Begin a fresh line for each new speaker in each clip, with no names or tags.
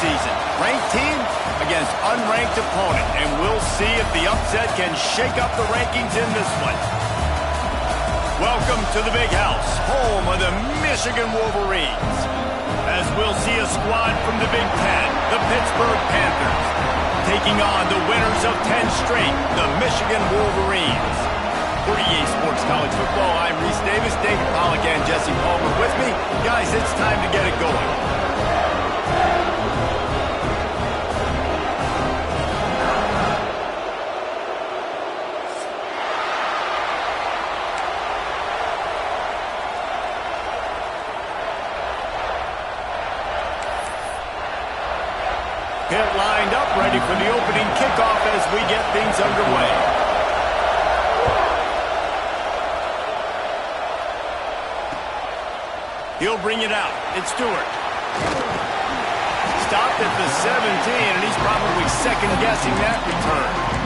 season. Ranked team against unranked opponent, and we'll see if the upset can shake up the rankings in this one. Welcome to the Big House, home of the Michigan Wolverines. As we'll see a squad from the Big Ten, the Pittsburgh Panthers, taking on the winners of 10 straight, the Michigan Wolverines. For EA Sports College Football, I'm Reese Davis, David Pollack, and Jesse Palmer with me. Guys, it's time to get it going. Pitt lined up, ready for the opening kickoff as we get things underway. He'll bring it out. It's Stewart. Stopped at the 17, and he's probably second-guessing that return.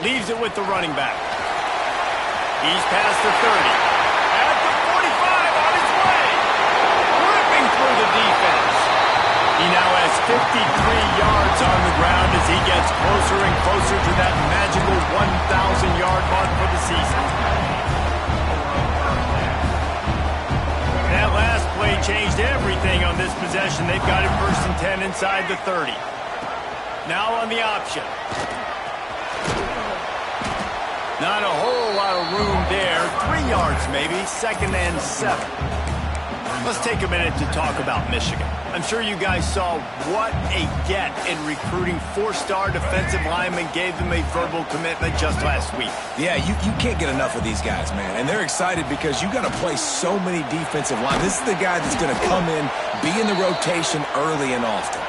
Leaves it with the running back. He's past the 30. At the 45, on his way. Ripping through the defense. He now has 53 yards on the ground as he gets closer and closer to that magical 1,000-yard mark for the season. That last play changed everything on this possession. They've got it 1st and 10 inside the 30. Now on the option. Not a whole lot of room there. 3 yards maybe, 2nd and 7. Let's take a minute to talk about Michigan. I'm sure you guys saw what a get in recruiting 4-star defensive linemen gave them a verbal commitment just last week.
Yeah, you can't get enough of these guys, man. And they're excited because you got to play so many defensive line. This is the guy that's going to come in, be in the rotation early and often.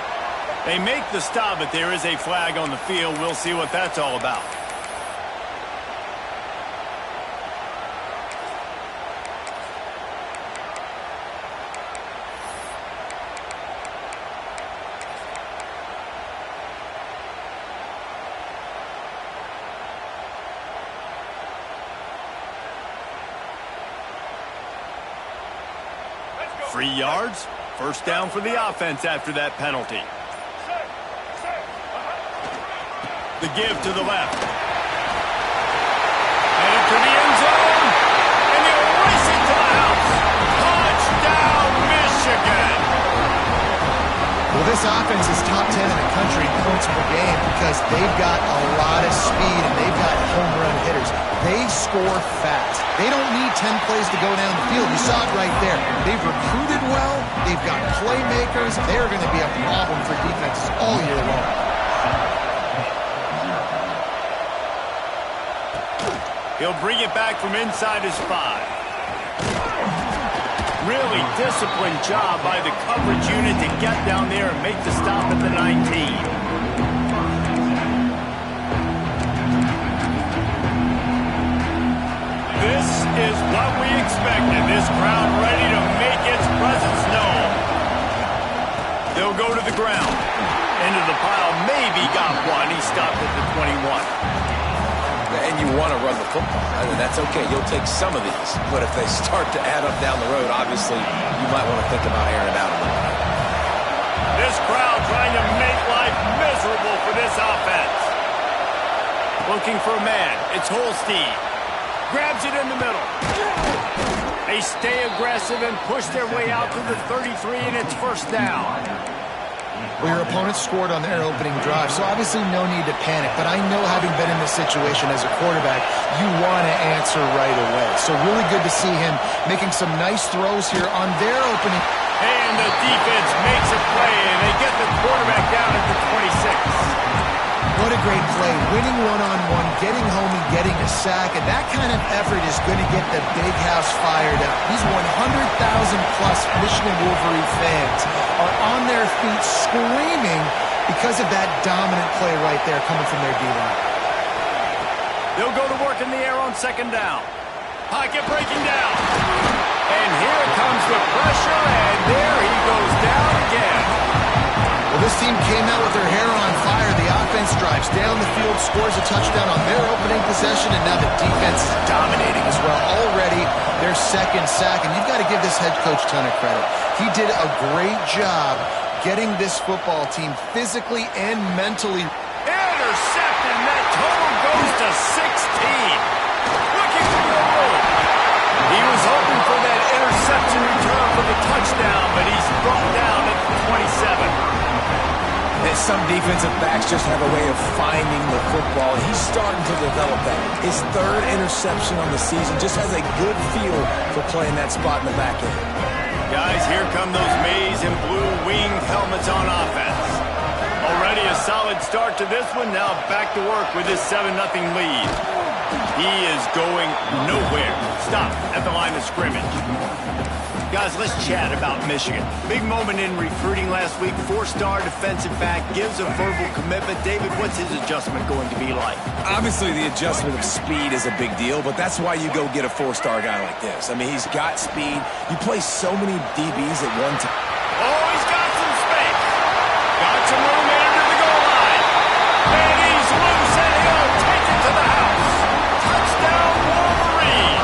They make the stop, but there is a flag on the field. We'll see what that's all about. Three yards, 1st down for the offense after that penalty. The give to the left. And into the end zone. And they'll race it to the house. Touchdown, Michigan.
Well, this offense is top 10 in the country in points per game because they've got a lot of speed and they've got home run hitters. They score fast. They don't need 10 plays to go down the field. You saw it right there. They've recruited well. They've got playmakers. They're going to be a problem for defenses all year long.
He'll bring it back from inside his 5. Really disciplined job by the coverage unit to get down there and make the stop at the 19. This is what we expected. This crowd ready to make its presence known. They'll go to the ground. Into the pile. Maybe got one. He stopped at the 21.
And you want to run the football. I mean, that's okay. You'll take some of these. But if they start to add up down the road, obviously, you might want to think about airing it out a little bit.
This crowd trying to make life miserable for this offense. Looking for a man. It's Holstein. Grabs it in the middle. They stay aggressive and push their way out to the 33, and it's 1st down.
Well, your opponent scored on their opening drive, so obviously no need to panic. But I know, having been in this situation as a quarterback, you want to answer right away. So really good to see him making some nice throws here on their opening.
And the defense makes a play, and they get the quarterback down at the 26.
What a great play. Winning one-on-one, getting home and getting a sack. And that kind of effort is going to get the Big House fired up. These 100,000-plus Michigan Wolverine fans are on their feet screaming because of that dominant play right there coming from their D-line.
They'll go to work in the air on second down. Pocket breaking down. And here comes the pressure, and there he goes down again.
Well, this team came out with their hair on fire. The offense drives down the field, scores a touchdown on their opening possession, and now the defense is dominating as well. Already their second sack, and you've got to give this head coach a ton of credit. He did a great job getting this football team physically and mentally.
Intercepted, and that total goes to 16. Looking for the room. He was hoping for that interception return for the touchdown, but he's brought down at the 27.
And some defensive backs just have a way of finding the football. He's starting to develop that. His third interception on the season just has a good feel for playing that spot in the back end.
Guys, here come those maize and blue winged helmets on offense. Already a solid start to this one. Now back to work with this 7-0 lead. He is going nowhere. Stop at the line of scrimmage. Guys, let's chat about Michigan. Big moment in recruiting last week. 4-star defensive back gives a verbal commitment. David, what's his adjustment going to be like?
Obviously, the adjustment of speed is a big deal, but that's why you go get a 4-star guy like this. I mean, he's got speed. You play so many DBs at one time.
Oh, he's got some space. Got some room into the goal line. And he's loose, and he'll take it to the house. Touchdown, Wolverine.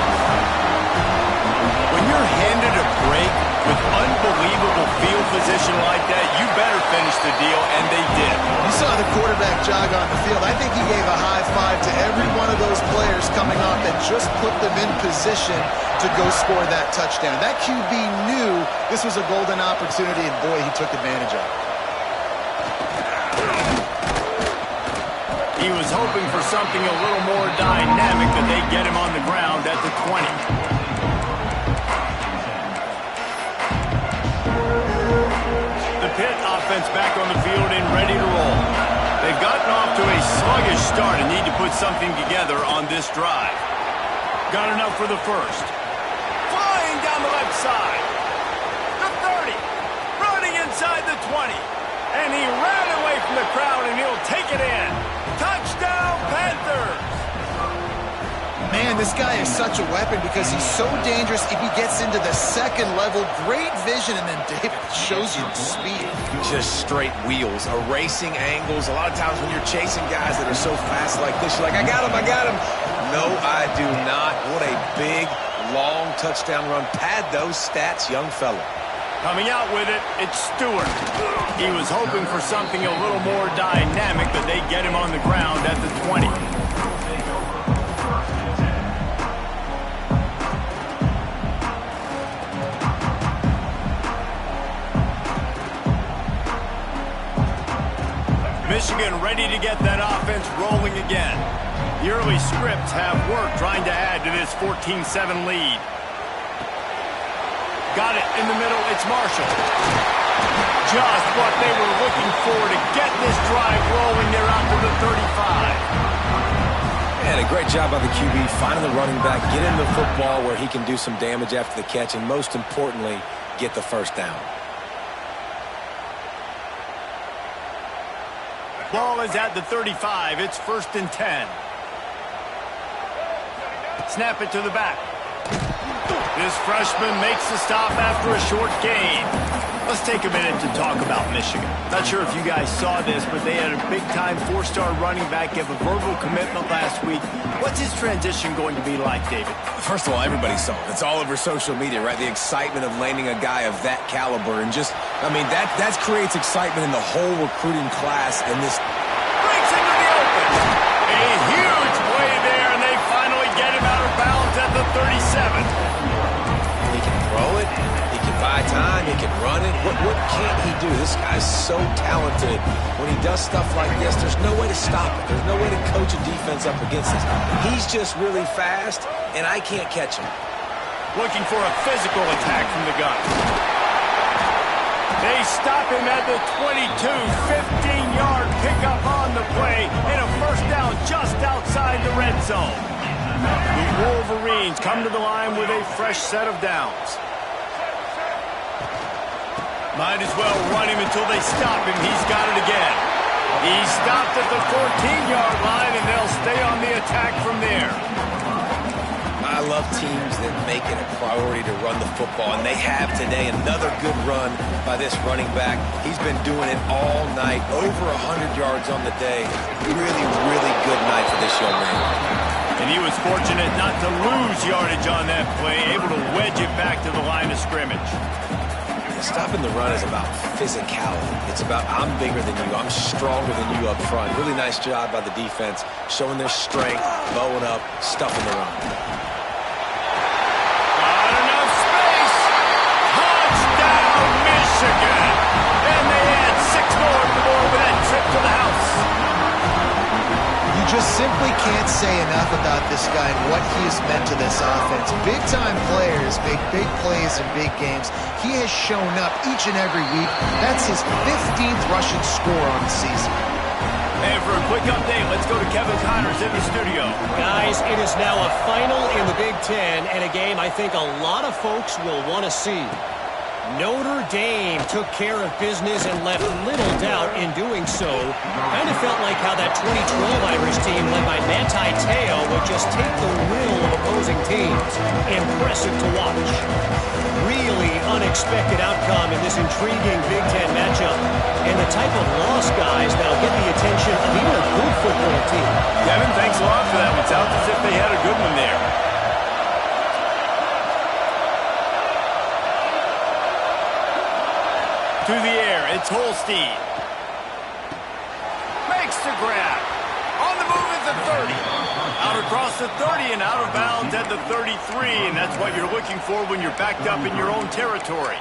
When you're handed a break with unbelievable field position like that, you better finish the deal, and they did.
You saw the quarterback jog on the field. I think he gave a high five to every one of those players coming off that just put them in position to go score that touchdown. That QB knew this was a golden opportunity, and boy, he took advantage of it.
He was hoping for something a little more dynamic, but they get him on the ground at the 20. The Pitt offense back on the field and ready to roll. They've gotten off to a sluggish start and need to put something together on this drive. Got enough for the first. Flying down the left side. The 30. Running inside the 20. And he ran away from the crowd, and he'll take it in. Touchdown, Panthers!
Man, this guy is such a weapon because he's so dangerous if he gets into the second level. Great vision, and then David shows you the speed.
Just straight wheels, erasing angles. A lot of times when you're chasing guys that are so fast like this, you're like, I got him, I got him. No, I do not. What a big, long touchdown run. Pad those stats, young fella.
Coming out with it, it's Stewart. He was hoping for something a little more dynamic, but they get him on the ground at the 20. Michigan ready to get that offense rolling again. The early scripts have worked trying to add to this 14-7 lead. Got it in the middle. It's Marshall. Just what they were looking for to get this drive rolling. They're out to the 35.
And a great job by the QB finding the running back, get him the football where he can do some damage after the catch, and most importantly, get the first down.
Ball is at the 35. It's 1st and 10. Snap it to the back. This freshman makes the stop after a short gain. Let's take a minute to talk about Michigan. Not sure if you guys saw this, but they had a big-time 4-star running back give a verbal commitment last week. What's his transition going to be like, David?
First of all, everybody saw it. It's all over social media, right? The excitement of landing a guy of that caliber. And just, I mean, that creates excitement in the whole recruiting class. And this
breaks into the open. A huge play there, and they finally get him out of bounds at the 37.
He can throw it. He can buy time. He can run it. What can't he do? This guy's so talented. When he does stuff like this, there's no way to stop it. There's no way to coach a defense up against this. He's just really fast, and I can't catch him.
Looking for a physical attack from the gun. They stop him at the 22. 15-yard pickup on the play, and a first down just outside the red zone. The Wolverines come to the line with a fresh set of downs. Might as well run him until they stop him. He's got it again. He's stopped at the 14-yard line, and they'll stay on the attack from there.
I love teams that make it a priority to run the football, and they have today. Another good run by this running back. He's been doing it all night, over 100 yards on the day. Really, really good night for this young man.
And he was fortunate not to lose yardage on that play, able to wedge it back to the line of scrimmage.
Stopping the run is about physicality. It's about I'm bigger than you, I'm stronger than you up front. Really nice job by the defense, showing their strength, bowing up, stuffing the run.
Got enough space. Touchdown, Michigan. And they add 6 more with that trip to the house.
You just simply can't say enough about this guy and what he has meant to this offense. Big-time players make big plays in big games. He has shown up each and every week. That's his 15th rushing score on the season.
And for a quick update, let's go to Kevin Connors in the studio.
Guys, it is now a final in the Big Ten, and a game I think a lot of folks will want to see. Notre Dame took care of business and left little doubt in doing so. Kind of felt like how that 2012 Irish team led by Manti Te'o would just take the will of opposing teams. Impressive to watch. Really unexpected outcome in this intriguing Big Ten matchup. And the type of loss, guys, that'll get the attention of even a good football team.
Kevin, thanks a lot for that. It sounds as if they had a good one there. To the air, it's Holstein. Makes the grab. On the move at the 30. Out across the 30 and out of bounds at the 33. And that's what you're looking for when you're backed up in your own territory.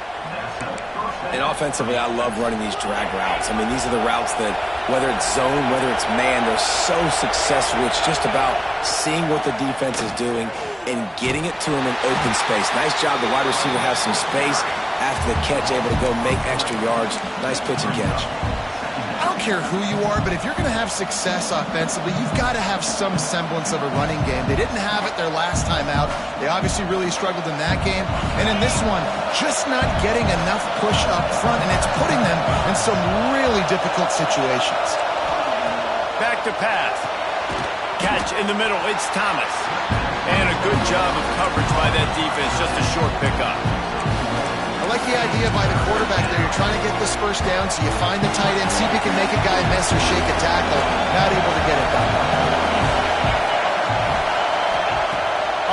And offensively, I love running these drag routes. I mean, these are the routes that, whether it's zone, whether it's man, they're so successful. It's just about seeing what the defense is doing and getting it to him in open space. Nice job. The wide receiver has some space after the catch, able to go make extra yards. Nice pitch and catch.
I don't care who you are, but if you're going to have success offensively, you've got to have some semblance of a running game. They didn't have it their last time out. They obviously really struggled in that game. And in this one, just not getting enough push up front, and it's putting them in some really difficult situations.
Back to pass. Catch in the middle. It's Thomas. And a good job of coverage by that defense. Just a short pickup.
I like the idea by the quarterback there. You're trying to get this first down, so you find the tight end, see if you can make a guy miss or shake a tackle. Not able to get it done.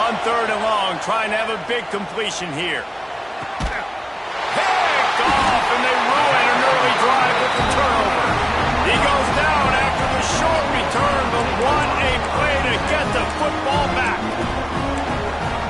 On 3rd and long, trying to have a big completion here. Picked off, and they ruin an early drive with the turnover. He goes down after the short return, but what a play to get the football back.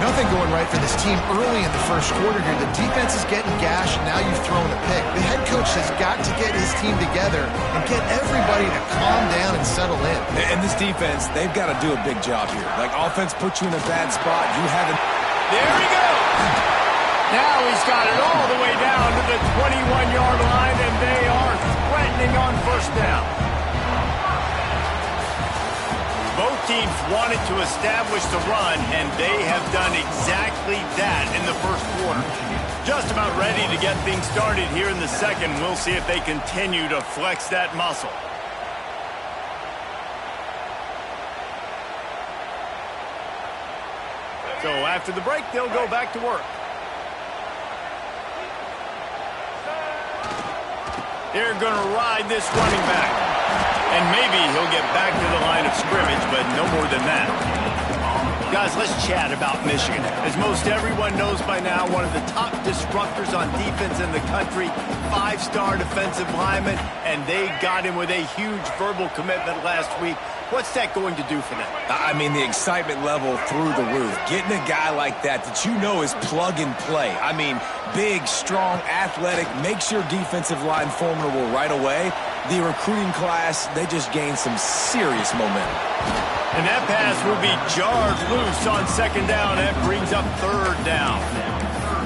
Nothing going right for this team early in the first quarter here. The defense is getting gashed, and now you've thrown a pick. The head coach has got to get his team together and get everybody to calm down and settle in.
And this defense, they've got to do a big job here. Like, offense puts you in a bad spot. You haven't.
There he goes. Now he's got it all the way down to the 21-yard line, and they are threatening on first down. Both teams wanted to establish the run, and they have done exactly that in the first quarter. Just about ready to get things started here in the second. We'll see if they continue to flex that muscle. So after the break, they'll go back to work. They're going to ride this running back. And maybe he'll get back to the line of scrimmage, but no more than that. Guys, let's chat about Michigan. As most everyone knows by now, one of the top disruptors on defense in the country, 5-star defensive lineman, and they got him with a huge verbal commitment last week. What's that going to do for them?
I mean, the excitement level through the roof. Getting a guy like that you know is plug and play. I mean, big, strong, athletic, makes your defensive line formidable right away. The recruiting class, they just gained some serious momentum.
And that pass will be jarred loose on 2nd down. That brings up 3rd down.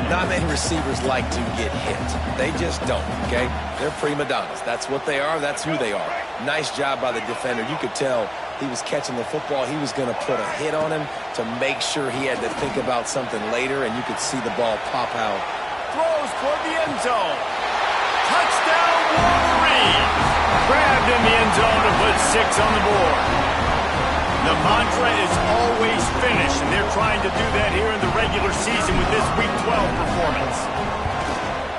Not many receivers like to get hit. They just don't, okay? They're prima donnas. That's what they are. That's who they are. Nice job by the defender. You could tell he was catching the football. He was going to put a hit on him to make sure he had to think about something later, and you could see the ball pop out.
Throws toward the end zone. Grabbed in the end zone to put 6 on the board. The mantra is always finish, and they're trying to do that here in the regular season with this Week 12 performance.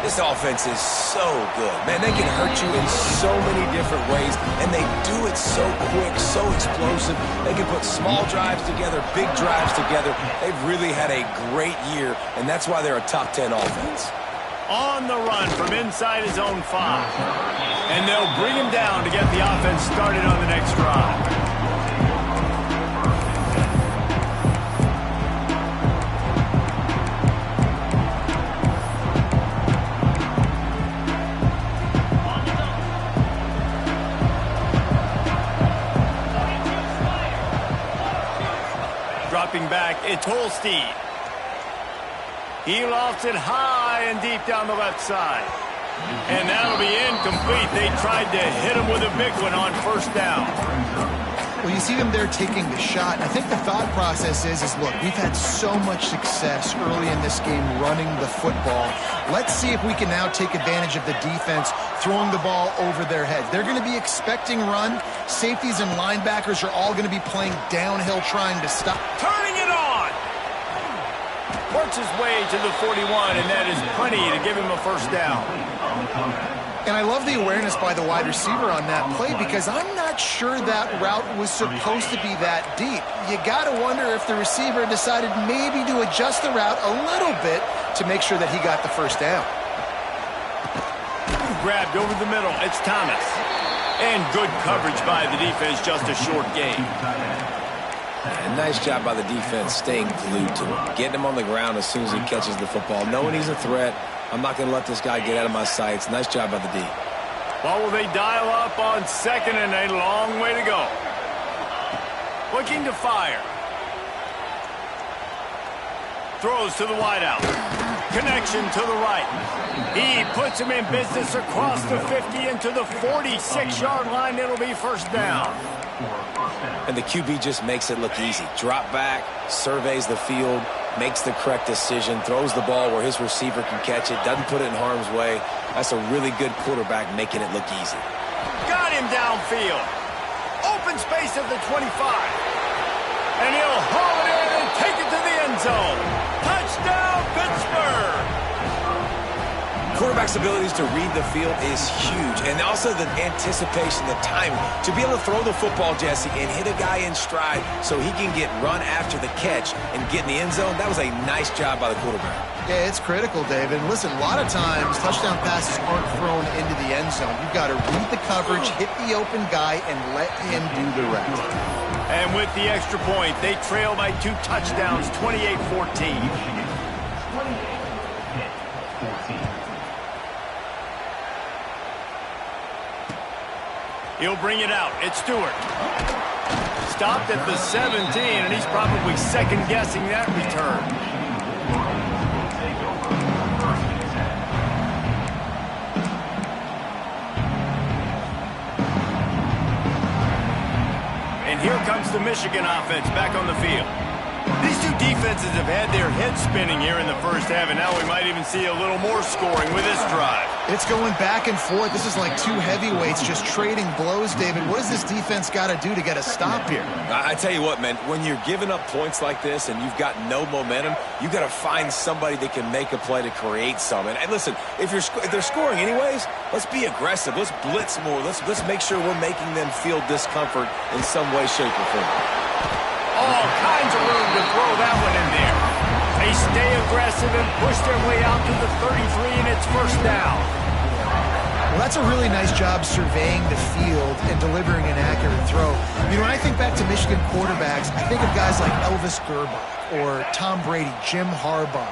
This offense is so good. Man, they can hurt you in so many different ways, and they do it so quick, so explosive. They can put small drives together, big drives together. They've really had a great year, and that's why they're a top 10 offense.
On the run from inside his own 5. And they'll bring him down to get the offense started on the next drive. Dropping back, it's Holstein. He lofts it high and deep down the left side. And that'll be incomplete. They tried to hit him with a big one on first down.
Well, you see them there taking the shot. And I think the thought process is look, we've had so much success early in this game running the football. Let's see if we can now take advantage of the defense throwing the ball over their heads. They're going to be expecting run. Safeties and linebackers are all going to be playing downhill trying to stop.
Turning it on! Works his way to the 41, and that is plenty to give him a first down.
And I love the awareness by the wide receiver on that play because I'm not sure that route was supposed to be that deep. You got to wonder if the receiver decided maybe to adjust the route a little bit to make sure that he got the first down.
Grabbed over the middle. It's Thomas. And good coverage by the defense, just a short gain.
And nice job by the defense staying glued to him, getting him on the ground as soon as he catches the football, knowing he's a threat. I'm not going to let this guy get out of my sights. Nice job by the D.
Well, will they dial up on second and a long way to go? Looking to fire. Throws to the wideout. Connection to the right. He puts him in business across the 50 into the 46-yard line. It'll be first down.
And the QB just makes it look easy. Drop back, surveys the field, makes the correct decision, throws the ball where his receiver can catch it, doesn't put it in harm's way. That's a really good quarterback making it look easy.
Got him downfield. Open space at the 25. And he'll haul it in and take it to the end zone. Touchdown, Pittsburgh!
Quarterback's abilities to read the field is huge, and also the anticipation, the timing. To be able to throw the football, Jesse, and hit a guy in stride so he can get run after the catch and get in the end zone, that was a nice job by the quarterback.
Yeah, it's critical, David. And listen, a lot of times touchdown passes aren't thrown into the end zone. You've got to read the coverage, hit the open guy, and let him do the rest.
And with the extra point, they trail by 2 touchdowns, 28-14. He'll bring it out. It's Stewart. Stopped at the 17, and he's probably second-guessing that return. And here comes the Michigan offense back on the field. These two defenses have had their heads spinning here in the first half, and now we might even see a little more scoring with this drive.
It's going back and forth. This is like two heavyweights just trading blows, David. What does this defense got to do to get a stop here?
I tell you what, man, when you're giving up points like this and you've got no momentum, you got to find somebody that can make a play to create some. And listen, if they're scoring anyways, let's be aggressive. Let's blitz more. Let's make sure we're making them feel discomfort in some way, shape, or form.
All kinds of room to throw that one in there. They stay aggressive and push their way out to the 33, and it's first down.
Well, that's a really nice job surveying the field and delivering an accurate throw. You know, when I think back to Michigan quarterbacks, I think of guys like Elvis Gerbach or Tom Brady, Jim Harbaugh,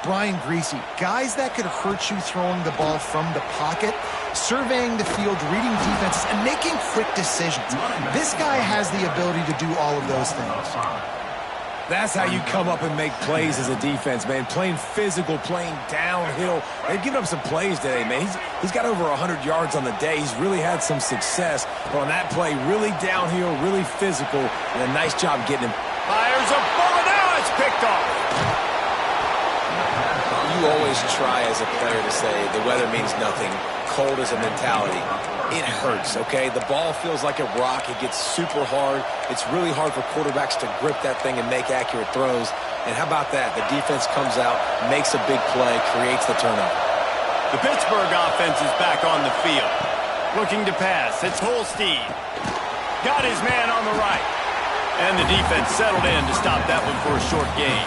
Brian Griese, guys that could hurt you throwing the ball from the pocket, surveying the field, reading defenses, and making quick decisions. This guy has the ability to do all of those things.
That's how you come up and make plays as a defense, man. Playing physical, playing downhill. They've given up some plays today, man. He's got over 100 yards on the day. He's really had some success. But on that play, really downhill, really physical, and a nice job getting him.
Fires a bullet. Now it's picked off.
you always try as a player to say the weather means nothing. Cold is a mentality. It hurts, okay? The ball feels like a rock. It gets super hard. It's really hard for quarterbacks to grip that thing and make accurate throws. And how about that? The defense comes out, makes a big play, creates the turnover.
The Pittsburgh offense is back on the field. Looking to pass. It's Holstein. Got his man on the right. And the defense settled in to stop that one for a short gain.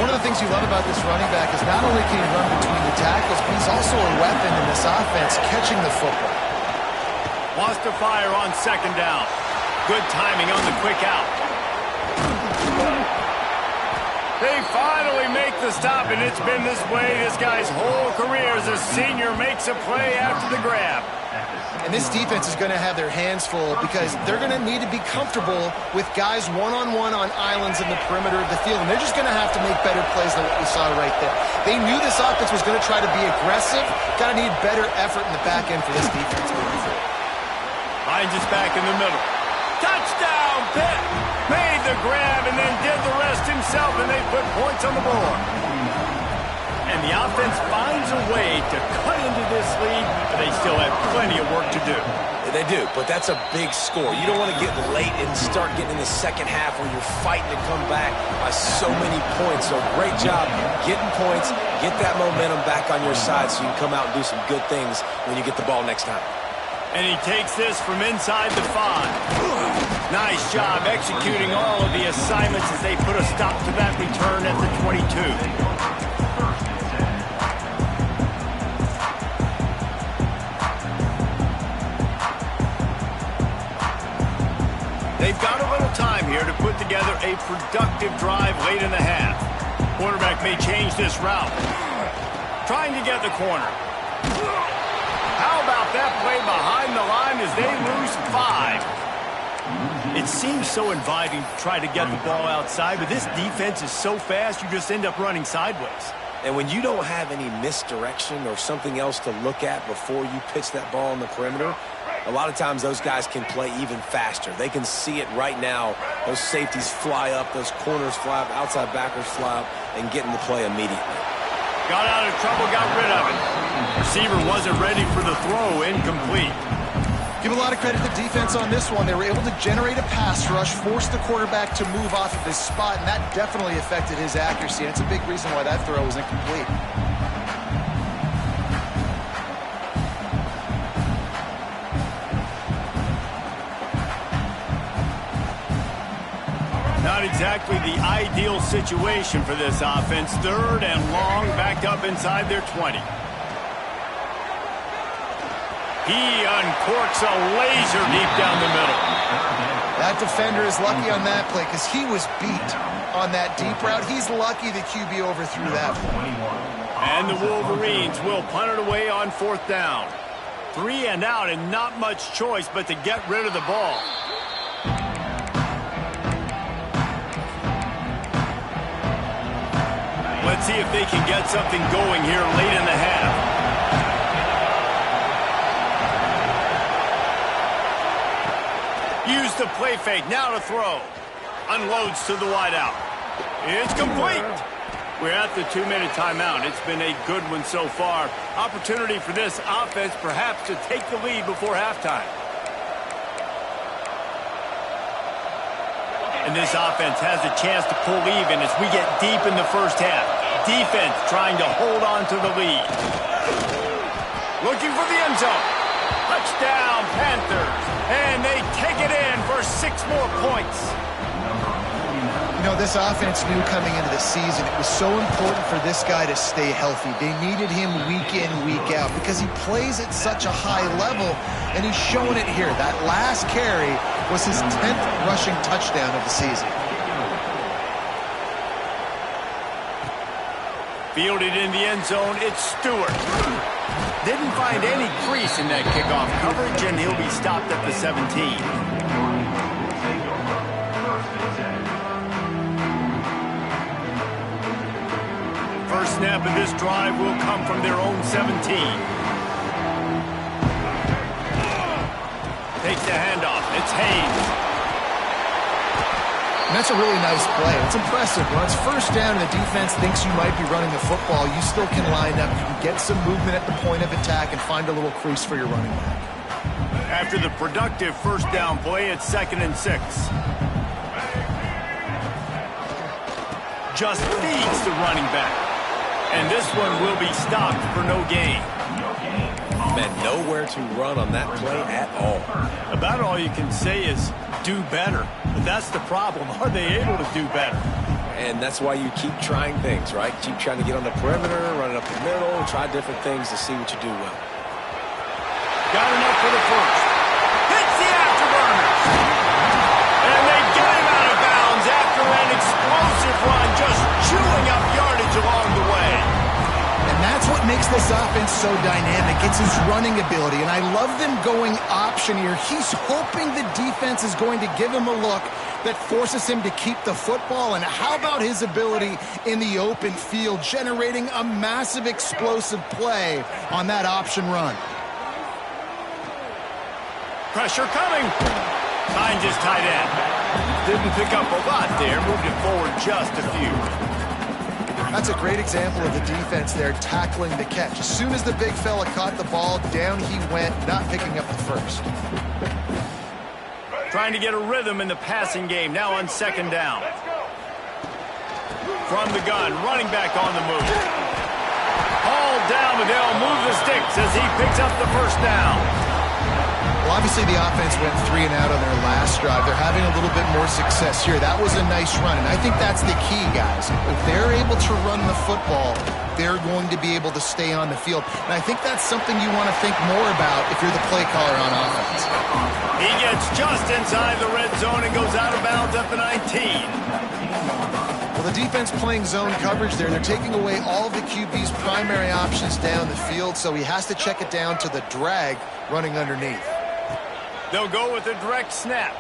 One of the things you love about this running back is not only can he run between the tackles, but he's also a weapon in this offense, catching the football.
Wants to fire on second down. Good timing on the quick out. They finally make the stop, and it's been this way this guy's whole career as a senior makes a play after the grab.
And this defense is going to have their hands full because they're going to need to be comfortable with guys one-on-one on islands in the perimeter of the field, and they're just going to have to make better plays than what we saw right there. They knew this offense was going to try to be aggressive. Got to need better effort in the back end for this defense moving forward.
Hines is back in the middle. Touchdown, Pitt! Made the grab and then did the rest himself, and they put points on the board. And the offense finds a way to cut into this lead, but they still have plenty of work to do.
They do, but that's a big score. You don't want to get late and start getting in the second half where you're fighting to come back by so many points. So great job getting points, get that momentum back on your side so you can come out and do some good things when you get the ball next time.
And he takes this from inside the 5. Nice job executing all of the assignments as they put a stop to that return at the 22. They've got a little time here to put together a productive drive late in the half. Quarterback may change this route. Trying to get the corner. How about that play behind the line as they lose 5? It seems so inviting to try to get the ball outside, but this defense is so fast you just end up running sideways.
And when you don't have any misdirection or something else to look at before you pitch that ball on the perimeter, a lot of times those guys can play even faster. They can see it right now. Those safeties fly up, those corners fly up, outside backers fly up, and get in the play immediately.
Got out of trouble, got rid of it. Receiver wasn't ready for the throw, incomplete.
Give a lot of credit to the defense on this one. They were able to generate a pass rush, force the quarterback to move off of his spot, and that definitely affected his accuracy. And it's a big reason why that throw was incomplete.
Not exactly the ideal situation for this offense. Third and long, backed up inside their 20. He uncorks a laser deep down the middle.
That defender is lucky on that play because he was beat on that deep route. He's lucky the QB overthrew that.
And the Wolverines will punt it away on 4th down. 3 and out and not much choice but to get rid of the ball. Let's see if they can get something going here late in the half. Use the play fake, now to throw. Unloads to the wideout. It's complete. We're at the 2-minute timeout. It's been a good one so far. Opportunity for this offense perhaps to take the lead before halftime. And this offense has a chance to pull even as we get deep in the first half. Defense trying to hold on to the lead. Looking for the end zone. Touchdown, Panthers. And they take it in for 6 more points.
You know, this offense knew coming into the season it was so important for this guy to stay healthy. They needed him week in, week out because he plays at such a high level, and he's showing it here. That last carry was his 10th rushing touchdown of the season.
Fielded in the end zone, it's Stewart. Didn't find any crease in that kickoff coverage, and he'll be stopped at the 17. First snap of this drive will come from their own 17. Takes the handoff. It's Hayes.
And that's a really nice play. It's impressive. When it's first down and the defense thinks you might be running the football, you still can line up. You can get some movement at the point of attack and find a little crease for your running back.
After the productive first down play, it's 2nd and 6. Just feeds the running back. And this one will be stopped for no gain.
Man, nowhere to run on that play at all.
About all you can say is do better. But that's the problem. Are they able to do better?
And that's why you keep trying things, right? Keep trying to get on the perimeter, run it up the middle, try different things to see what you do well.
Got enough for the first. Hits the afterburners. And they get him out of bounds after an explosive run, just chewing up yardage along the way.
And that's what makes this offense so dynamic. It's his running ability, and I love them going option here. He's hoping the defense is going to give him a look that forces him to keep the football. And how about his ability in the open field, generating a massive explosive play on that option run?
Pressure coming. Finds his tight end. Didn't pick up a lot there. Moved it forward just a few.
That's a great example of the defense there tackling the catch. As soon as the big fella caught the ball, down he went, not picking up the first.
Trying to get a rhythm in the passing game, now on 2nd down. From the gun, running back on the move. Hauled down, but they'll move the sticks as he picks up the first down.
Well, obviously the offense went 3 and out on their last drive. They're having a little bit more success here. That was a nice run, and I think that's the key, guys. If they're able to run the football, they're going to be able to stay on the field. And I think that's something you want to think more about if you're the play caller on offense.
He gets just inside the red zone and goes out of bounds at the 19.
Well, the defense playing zone coverage there. They're taking away all of the QB's primary options down the field, so he has to check it down to the drag running underneath.
They'll go with a direct snap.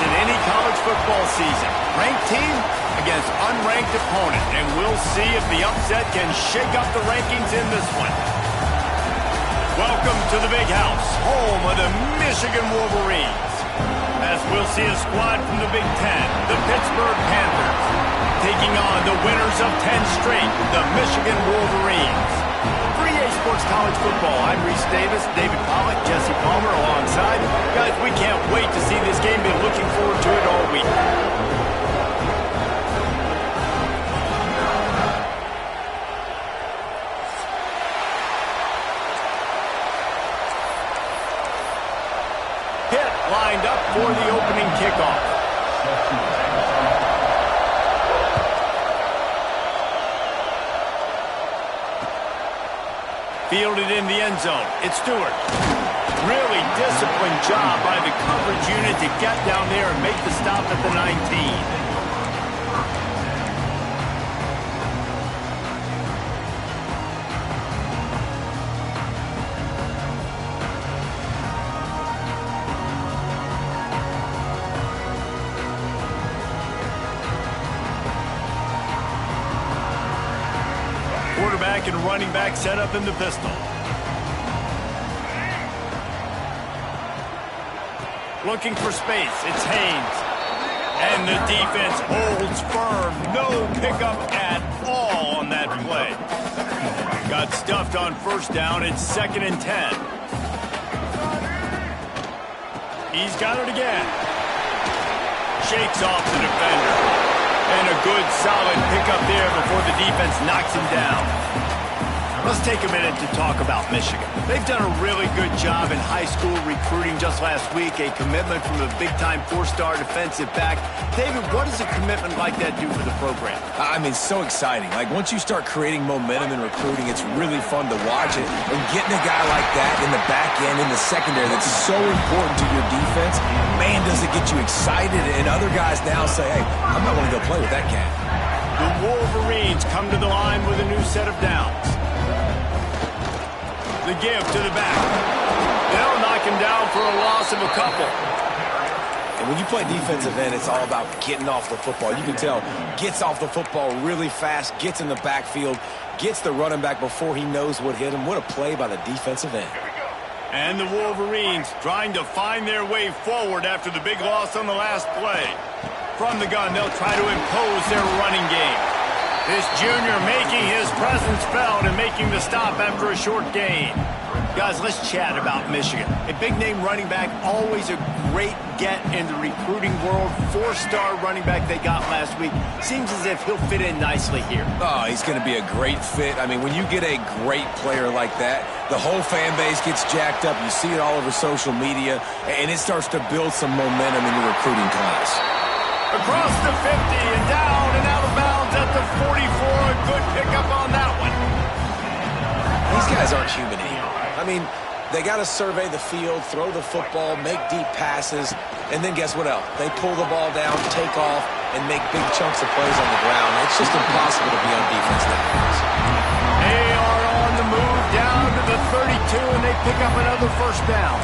in any college football season. Ranked team against unranked opponent, and we'll see if the upset can shake up the rankings in this one. Welcome to the Big House, home of the Michigan Wolverines. As we'll see a squad from the Big Ten, the Pittsburgh Panthers, taking on the winners of 10 straight, the Michigan Wolverines. For EA Sports College Football, I'm Reese Davis, David Pollack, Jesse Palmer alongside. Guys, we can't wait to see this game. Been looking forward to it all week. Pitt lined up for the opening kickoff. Fielded in the end zone. It's Stewart. Really disciplined job by the coverage unit to get down there and make the stop at the 19. Quarterback and running back set up in the pistol. Looking for space. It's Haynes. And the defense holds firm. No pickup at all on that play. Got stuffed on first down. It's 2nd and 10. He's got it again. Shakes off the defender. And a good, solid pickup there before the defense knocks him down. Let's take a minute to talk about Michigan. They've done a really good job in high school recruiting just last week, a commitment from a big-time 4-star defensive back. David, what does a commitment like that do for the program?
I mean, so exciting. Like, once you start creating momentum in recruiting, it's really fun to watch it. And getting a guy like that in the back end, in the secondary, that's so important to your defense, man, does it get you excited. And other guys now say, hey, I'm not going to go play with that cat.
The Wolverines come to the line with a new set of downs. The give to the back. They'll knock him down for a loss of a couple.
And when you play defensive end, it's all about getting off the football. You can tell, gets off the football really fast, gets in the backfield, gets the running back before he knows what hit him. What a play by the defensive end.
And the Wolverines trying to find their way forward after the big loss on the last play. From the gun, they'll try to impose their running game. This junior making his presence felt and making the stop after a short gain. Guys, let's chat about Michigan. A big-name running back, always a great get in the recruiting world. 4-star running back they got last week. Seems as if he'll fit in nicely here.
Oh, he's going to be a great fit. I mean, when you get a great player like that, the whole fan base gets jacked up. You see it all over social media, and it starts to build some momentum in your recruiting class.
Across the 50 and down and out of bounds at the 44. A good pickup on that one.
These guys aren't human anymore. I mean, they got to survey the field, throw the football, make deep passes, and then guess what else? They pull the ball down, take off, and make big chunks of plays on the ground. It's just impossible to be on defense nowadays.
They are on the move down to the 32, and they pick up another first down.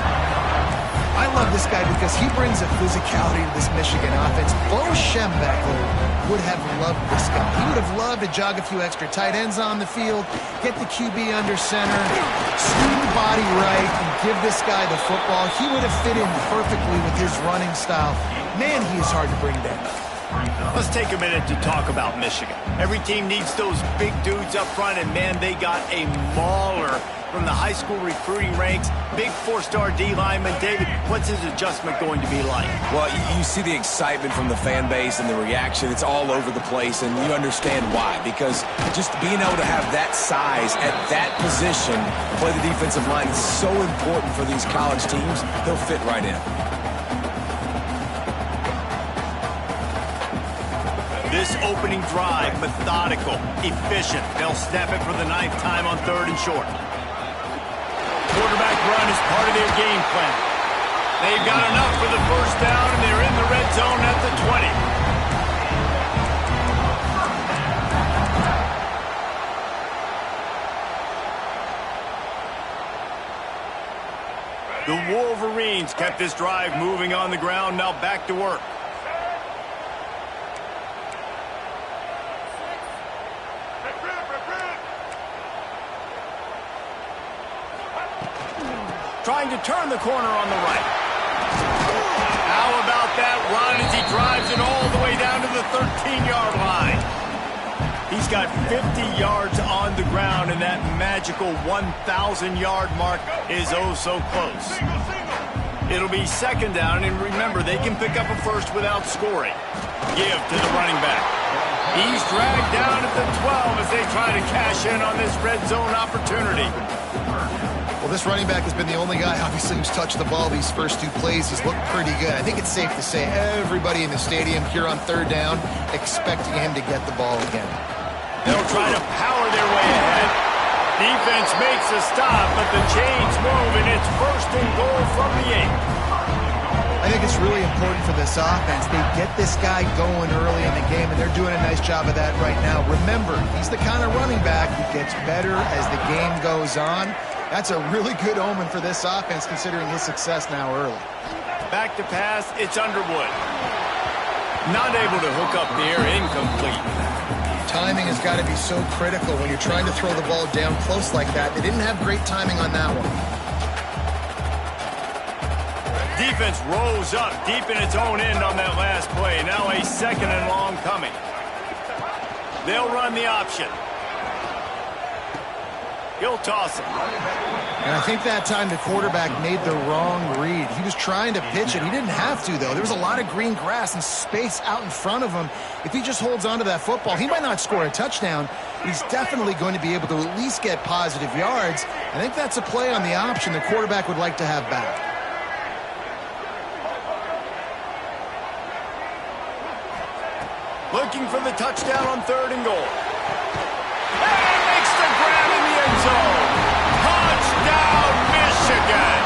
I love this guy because he brings a physicality to this Michigan offense. Bo Schembechler would have loved this guy. He would have loved to jog a few extra tight ends on the field, get the QB under center, swing the body right, and give this guy the football. He would have fit in perfectly with his running style. Man, he is hard to bring down.
Let's take a minute to talk about Michigan. Every team needs those big dudes up front, and man, they got a mauler from the high school recruiting ranks. Big 4-star D lineman. David, what's his adjustment going to be like?
Well, you see the excitement from the fan base and the reaction. It's all over the place, and you understand why. Because just being able to have that size at that position, play the defensive line, is so important for these college teams. He'll fit right in.
This opening drive, methodical, efficient. They'll snap it for the 9th time on 3rd and short. Quarterback run is part of their game plan. They've got enough for the first down, and they're in the red zone at the 20. The Wolverines kept this drive moving on the ground. Now back to work. Trying to turn the corner on the right. How about that run as he drives it all the way down to the 13-yard line? He's got 50 yards on the ground, and that magical 1,000-yard mark is oh so close. It'll be second down, and remember, they can pick up a first without scoring. Give to the running back. He's dragged down at the 12 as they try to cash in on this red zone opportunity.
Well, this running back has been the only guy, obviously, who's touched the ball these first two plays. He's looked pretty good. I think it's safe to say everybody in the stadium here on third down expecting him to get the ball again.
They'll try to power their way ahead. Defense makes a stop, but the chains move, and it's first and goal from the 8.
I think it's really important for this offense. They get this guy going early in the game, and they're doing a nice job of that right now. Remember, he's the kind of running back who gets better as the game goes on. That's a really good omen for this offense, considering his success now early.
Back to pass, it's Underwood. Not able to hook up the air, incomplete.
Timing has got to be so critical when you're trying to throw the ball down close like that. They didn't have great timing on that one.
Defense rose up deep in its own end on that last play. Now a second and long coming. They'll run the option. He'll toss it.
And I think that time the quarterback made the wrong read. He was trying to pitch it. He didn't have to, though. There was a lot of green grass and space out in front of him. If he just holds on to that football, he might not score a touchdown. He's definitely going to be able to at least get positive yards. I think that's a play on the option the quarterback would like to have back.
Looking for the touchdown on third and goal. And makes the grab in the end zone. Touchdown, Michigan.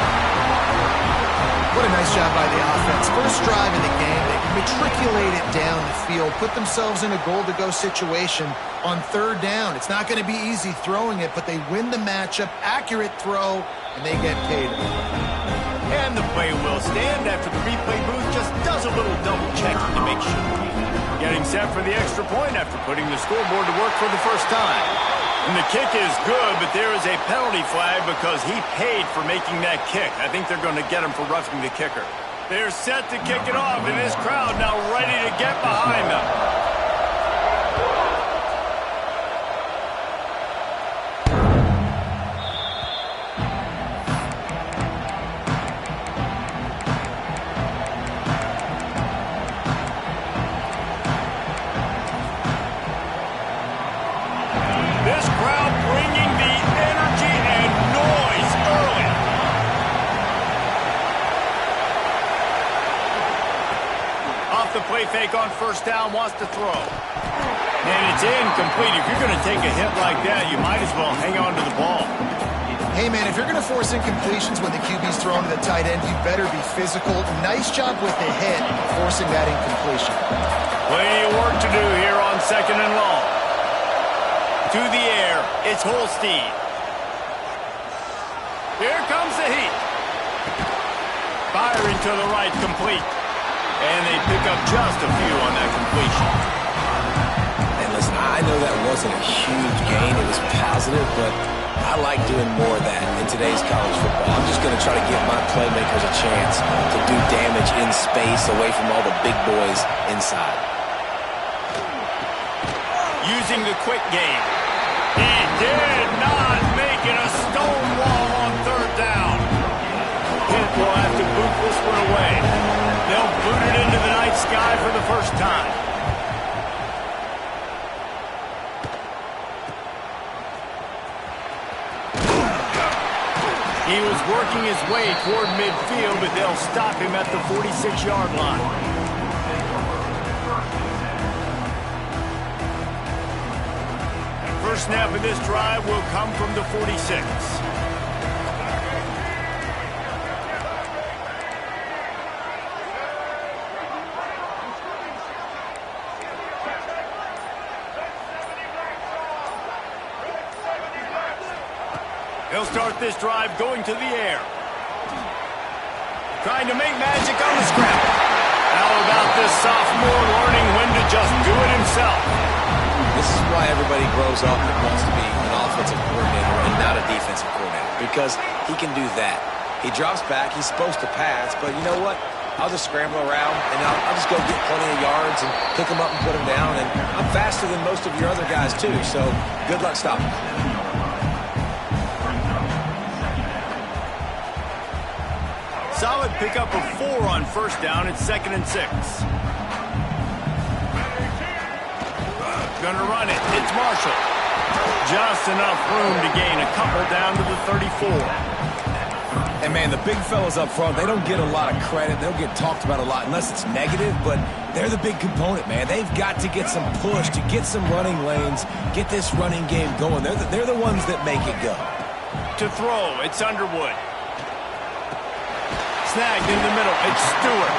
What a nice job by the offense. First drive of the game, they matriculated down the field, put themselves in a goal-to-go situation on third down. It's not going to be easy throwing it, but they win the matchup, accurate throw, and they get paid.
And the play will stand after the replay booth just does a little double-checking to make sure. Getting set for the extra point after putting the scoreboard to work for the first time. And the kick is good, but there is a penalty flag because he paid for making that kick. I think they're going to get him for roughing the kicker. They're set to kick it off, and this crowd now ready to get behind them. The play fake on first down, wants to throw. And it's incomplete. If you're going to take a hit like that, you might as well hang on to the ball.
Hey, man, if you're going to force incompletions when the QB's throwing to the tight end, you better be physical. Nice job with the hit, forcing that incompletion.
Plenty of work to do here on second and long. To the air, it's Holstein. Here comes the heat. Firing to the right, complete. And they pick up just a few on that completion.
And listen, I know that wasn't a huge gain. It was positive, but I like doing more of that in today's college football. I'm just going to try to give my playmakers a chance to do damage in space away from all the big boys inside.
Using the quick game. He did not make it a stone wall on third down. Pitt will have to boot this one away. They'll boot it into the night sky for the first time. He was working his way toward midfield, but they'll stop him at the 46-yard line. First snap of this drive will come from the 46. They'll start this drive going to the air. Trying to make magic on the scramble. How about this sophomore learning when to just do it himself?
This is why everybody grows up and wants to be an offensive coordinator and not a defensive coordinator, because he can do that. He drops back. He's supposed to pass, but you know what? I'll just scramble around, and I'll just go get plenty of yards and pick them up and put them down, and I'm faster than most of your other guys, too, so good luck stopping.
Solid pickup of 4 on first down. It's 2nd and 6. Gonna run it. It's Marshall. Just enough room to gain a couple down to the 34.
And, man, the big fellas up front, they don't get a lot of credit. They'll get talked about a lot unless it's negative, but they're the big component, man. They've got to get some push, to get some running lanes, get this running game going. They're the ones that make it go.
To throw, it's Underwood. Snagged in the middle, it's Stewart.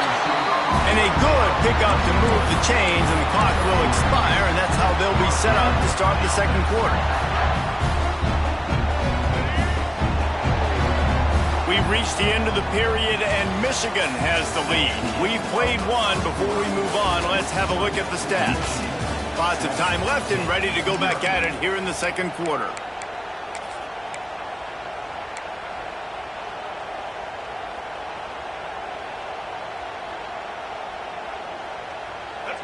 And a good pickup to move the chains, and the clock will expire, and that's how they'll be set up to start the second quarter. We've reached the end of the period, and Michigan has the lead. We've played one. Before we move on, let's have a look at the stats. Lots of time left and ready to go back at it here in the second quarter.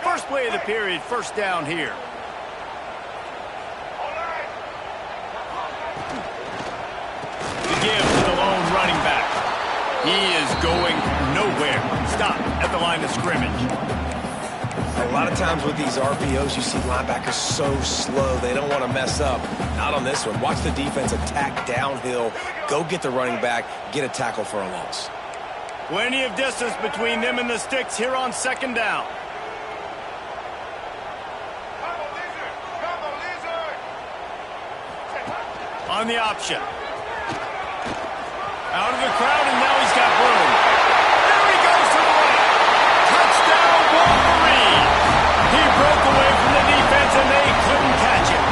First play of the period, first down here. The give to the lone running back. He is going nowhere. Stop at the line of scrimmage.
A lot of times with these RPOs, you see linebackers so slow, they don't want to mess up. Not on this one. Watch the defense attack downhill, go get the running back, get a tackle for a loss.
Plenty of distance between them and the sticks here on second down. On the option. Out of the crowd, and now he's got room. There he goes to the right. Touchdown, Wolverine. He broke away from the defense, and they couldn't catch him.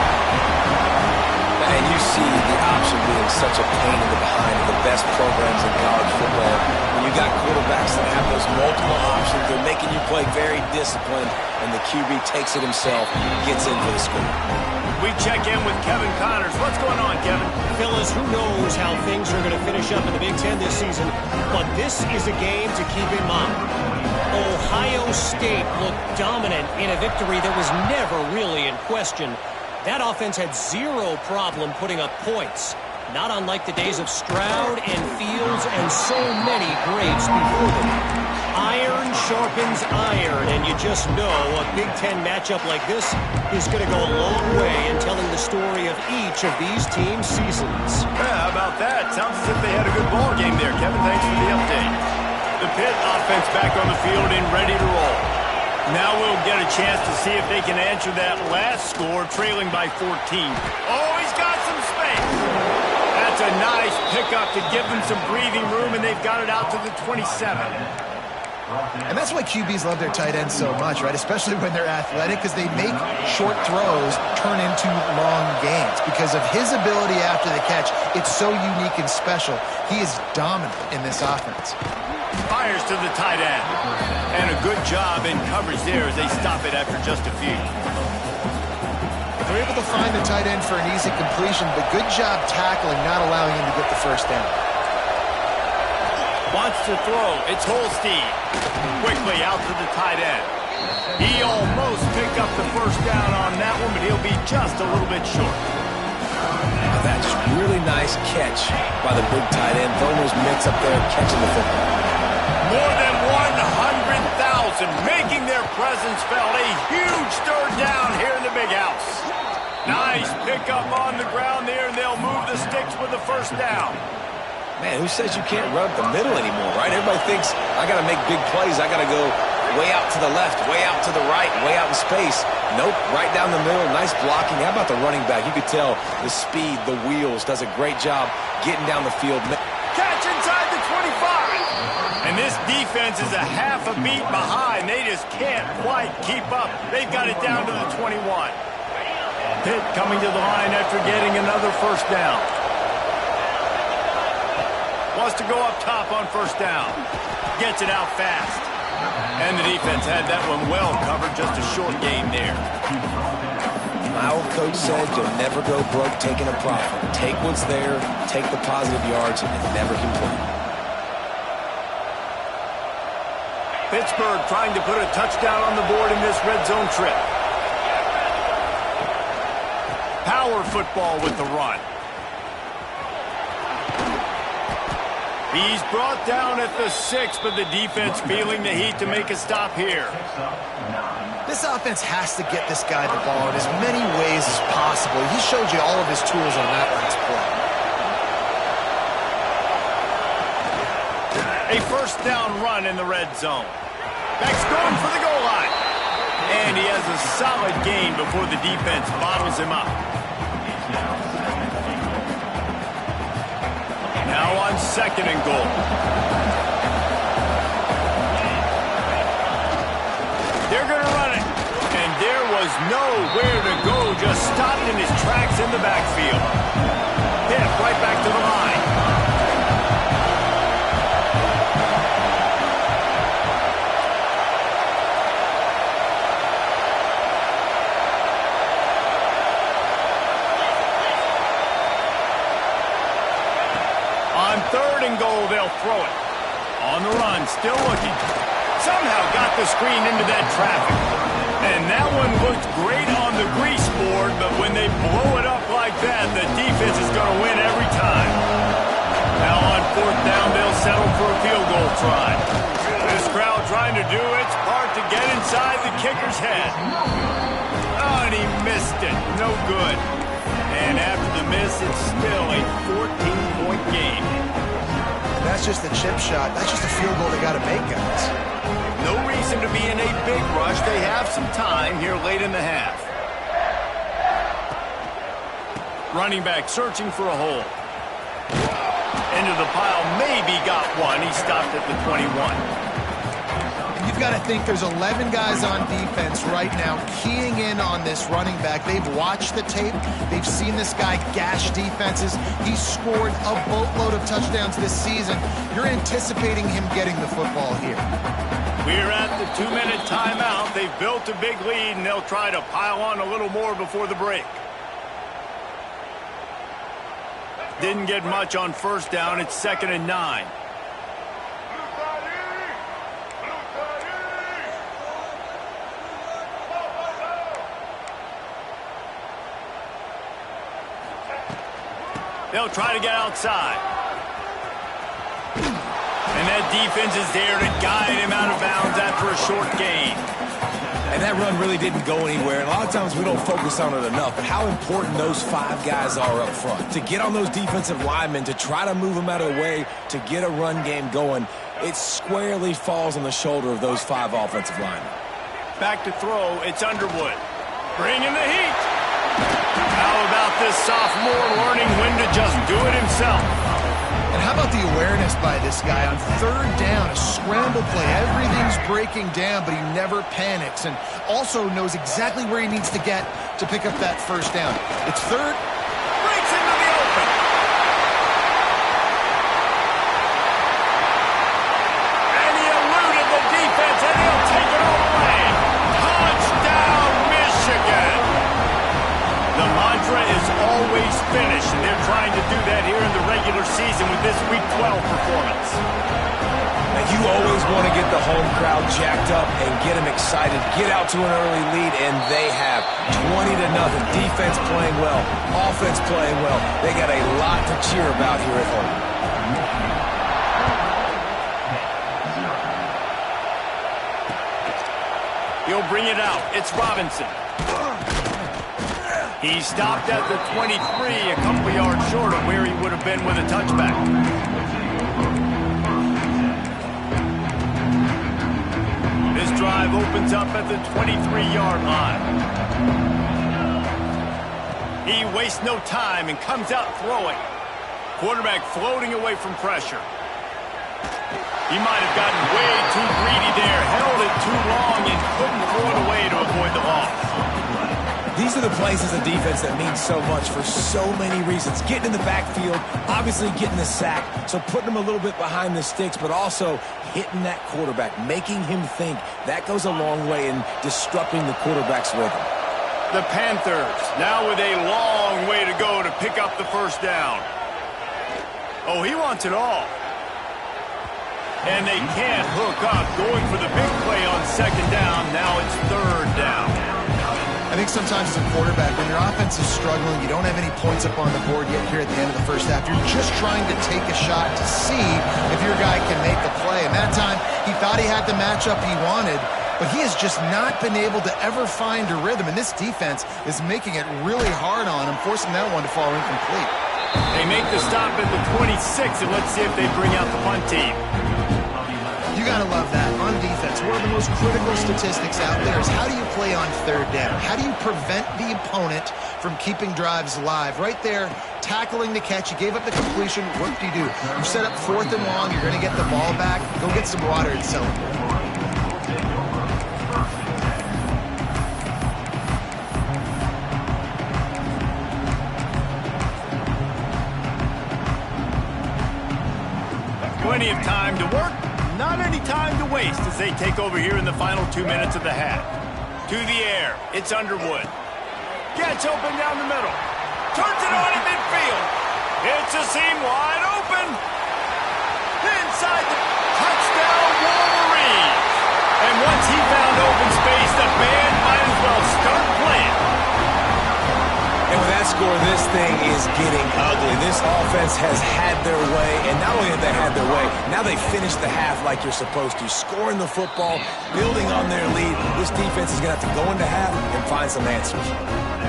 And you see the option being such a pain in the behind of the best programs in college football. When you got quarterbacks that have those multiple options, they're making you play very disciplined, and the QB takes it himself, gets in for the score.
We check in with Kevin Connors. What's going on, Kevin?
Fellas, who knows how things are going to finish up in the Big Ten this season, but this is a game to keep in mind. Ohio State looked dominant in a victory that was never really in question. That offense had zero problem putting up points, not unlike the days of Stroud and Fields and so many greats before them. Iron sharpens iron, and you just know a Big Ten matchup like this is going to go a long way in telling the story of each of these teams' seasons.
Yeah, how about that? Sounds as if they had a good ball game there. Kevin, thanks for the update. The Pitt offense back on the field and ready to roll. Now we'll get a chance to see if they can answer that last score, trailing by 14. Oh, he's got some space. That's a nice pickup to give them some breathing room, and they've got it out to the 27.
And that's why QBs love their tight ends so much, right? Especially when they're athletic, because they make short throws turn into long gains. Because of his ability after the catch, it's so unique and special. He is dominant in this offense.
Fires to the tight end. And a good job in coverage there as they stop it after just a few.
They're able to find the tight end for an easy completion, but good job tackling, not allowing him to get the first down.
Wants to throw. It's Holstein. Quickly out to the tight end. He almost picked up the first down on that one, but he'll be just a little bit short.
That's really nice catch by the big tight end. Throwing those mitts up there and catching the football.
More than 100,000 making their presence felt. A huge third down here in the big house. Nice pickup on the ground there, and they'll move the sticks with the first down.
Man, who says you can't run up the middle anymore, right? Everybody thinks, I got to make big plays. I got to go way out to the left, way out to the right, way out in space. Nope, right down the middle. Nice blocking. How about the running back? You could tell the speed, the wheels, does a great job getting down the field.
Catch inside the 25. And this defense is a half a beat behind. They just can't quite keep up. They've got it down to the 21. Pitt coming to the line after getting another first down. Wants to go up top on first down. Gets it out fast. And the defense had that one well covered. Just a short game there.
My old coach said you'll never go broke taking a profit. Take what's there, take the positive yards, and never complain.
Pittsburgh trying to put a touchdown on the board in this red zone trip. Power football with the run. He's brought down at the 6, but the defense feeling the heat to make a stop here.
This offense has to get this guy the ball in as many ways as possible. He showed you all of his tools on that last
A
play.
first down run in the red zone. Beck's going for the goal line. And he has a solid gain before the defense bottles him up. Now on second and goal. They're going to run it. And there was nowhere to go. Just stopped in his tracks in the backfield. Pitt right back to the line. On third and goal, they'll throw it. On the run, still looking. Somehow got the screen into that traffic. And that one looked great on the grease board, but when they blow it up like that, the defense is going to win every time. Now on fourth down, they'll settle for a field goal try. This crowd trying to do its part to get inside the kicker's head. Oh, and he missed it. No good. And after the miss, it's still a 14-point game.
That's just a chip shot. That's just a field goal they got to make, guys.
No reason to be in a big rush. They have some time here late in the half. Running back searching for a hole. Into the pile, maybe got one. He stopped at the 21.
You've got to think there's 11 guys on defense right now keying in on this running back. They've watched the tape. They've seen this guy gash defenses. He's scored a boatload of touchdowns this season. You're anticipating him getting the football here.
We're at the 2-minute timeout. They've built a big lead, and they'll try to pile on a little more before the break. Didn't get much on first down. It's 2nd and 9. They'll try to get outside. And that defense is there to guide him out of bounds after a short gain.
And that run really didn't go anywhere. And a lot of times we don't focus on it enough, but how important those 5 guys are up front. To get on those defensive linemen, to try to move them out of the way, to get a run game going, it squarely falls on the shoulder of those 5 offensive linemen.
Back to throw, it's Underwood. Bringing the heat. How about this sophomore learning when to just do it himself?
And how about the awareness by this guy on third down, a scramble play. Everything's breaking down, but he never panics and also knows exactly where he needs to get to pick up that first down. It's third.
Breaks into the open. And he eluded the defense, and he'll take it all away. Touchdown, Michigan. The mantra is always finish, and they're trying to do that here in the regular season with this Week 12 performance.
Now, you always want to get the home crowd jacked up and get them excited, get out to an early lead, and they have 20-0. Defense playing well, offense playing well. They got a lot to cheer about here at home.
He'll bring it out. It's Robinson. He stopped at the 23, a couple yards short of where he would have been with a touchback. This drive opens up at the 23-yard line. He wastes no time and comes out throwing. Quarterback floating away from pressure. He might have gotten way too greedy there, held it too long, and couldn't throw it away to avoid the loss.
These are the plays as a defense that mean so much for so many reasons. Getting in the backfield, obviously getting the sack, so putting him a little bit behind the sticks, but also hitting that quarterback, making him think. That goes a long way in disrupting the quarterback's rhythm.
The Panthers now with a long way to go to pick up the first down. Oh, he wants it all. And they can't hook up, going for the big play on second down. Now it's third down.
I think sometimes as a quarterback, when your offense is struggling, you don't have any points up on the board yet here at the end of the first half. You're just trying to take a shot to see if your guy can make a play. And that time, he thought he had the matchup he wanted, but he has just not been able to ever find a rhythm. And this defense is making it really hard on him, forcing that one to fall incomplete.
They make the stop at the 26, and let's see if they bring out the punt team.
You got to love that. On defense, one of the most critical statistics out there is how do you play on third down? How do you prevent the opponent from keeping drives alive? Right there, tackling the catch. You gave up the completion. What do? You set up 4th and long. You're going to get the ball back. Go get some water and celebrate.
Plenty of time to work, not any time to waste as they take over here in the final 2 minutes of the half. To the air, it's Underwood. Gets open down the middle. Turns it on in midfield. It's a seam wide open. Inside the touchdown Wolverines. And once he found open space, the band might as well start playing.
And with that score, this thing is getting ugly. This offense has had their way, and not only have they had their way, now they finished the half like you're supposed to, scoring the football, building on their lead. This defense is going to have to go into half and find some answers.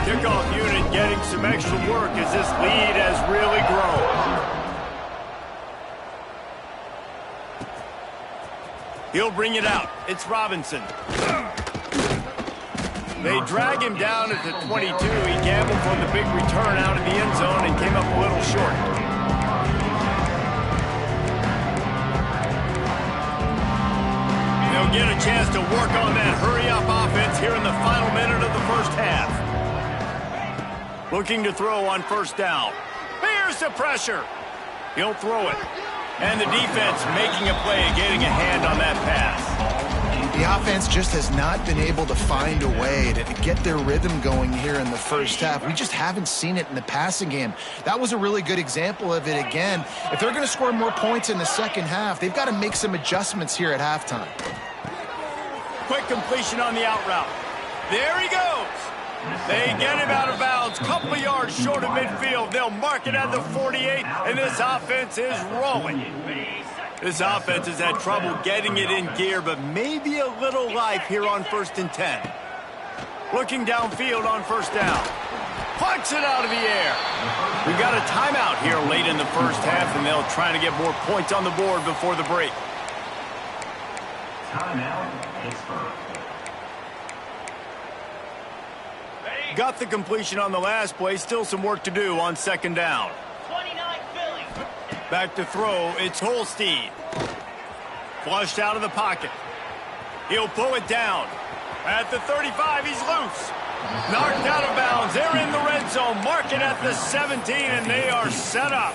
Kickoff unit getting some extra work as this lead has really grown. He'll bring it out. It's Robinson. They drag him down at the 22. He gambled for the big return out of the end zone and came up a little short. They'll get a chance to work on that hurry-up offense here in the final minute of the first half. Looking to throw on first down. Here's the pressure. He'll throw it. And the defense making a play, getting a hand on that pass.
The offense just has not been able to find a way to get their rhythm going here in the first half. We just haven't seen it in the passing game. That was a really good example of it again. If they're going to score more points in the second half, they've got to make some adjustments here at halftime.
Quick completion on the out route. There he goes. They get him out of bounds, couple of yards short of midfield. They'll mark it at the 48, and this offense is rolling. This offense has had trouble getting it in gear, but maybe a little life here on 1st and 10. Looking downfield on first down. Punts it out of the air. We've got a timeout here late in the first half, and they'll try to get more points on the board before the break.
Timeout, Pittsburgh.
Got the completion on the last play. Still some work to do on second down.
29 Philly.
Back to throw, it's Holstein. Flushed out of the pocket. He'll pull it down. At the 35, he's loose. Knocked out of bounds. They're in the red zone. Mark it at the 17, and they are set up.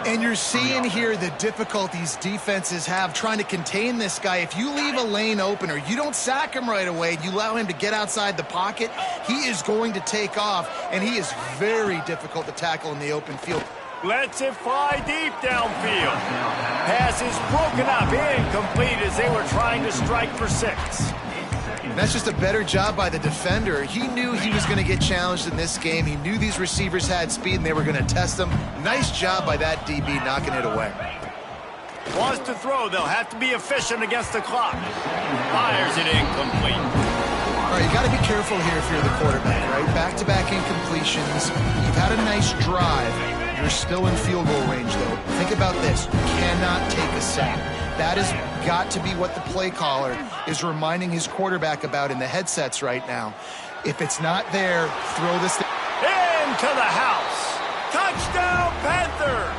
And you're seeing here the difficulties defenses have trying to contain this guy. If you leave a lane open or you don't sack him right away, you allow him to get outside the pocket, he is going to take off, and he is very difficult to tackle in the open field.
Lets it fly deep downfield. Pass is broken up, incomplete as they were trying to strike for 6.
That's just a better job by the defender. He knew he was going to get challenged in this game. He knew these receivers had speed and they were going to test him. Nice job by that DB knocking it away.
Wants to throw. They'll have to be efficient against the clock. Fires it incomplete.
All right, you got to be careful here if you're the quarterback, right? Back-to-back incompletions. You've had a nice drive. You're still in field goal range, though. Think about this. You cannot take a sack. That has got to be what the play caller is reminding his quarterback about in the headsets right now. If it's not there, throw this thing.
Into the house. Touchdown, Panthers.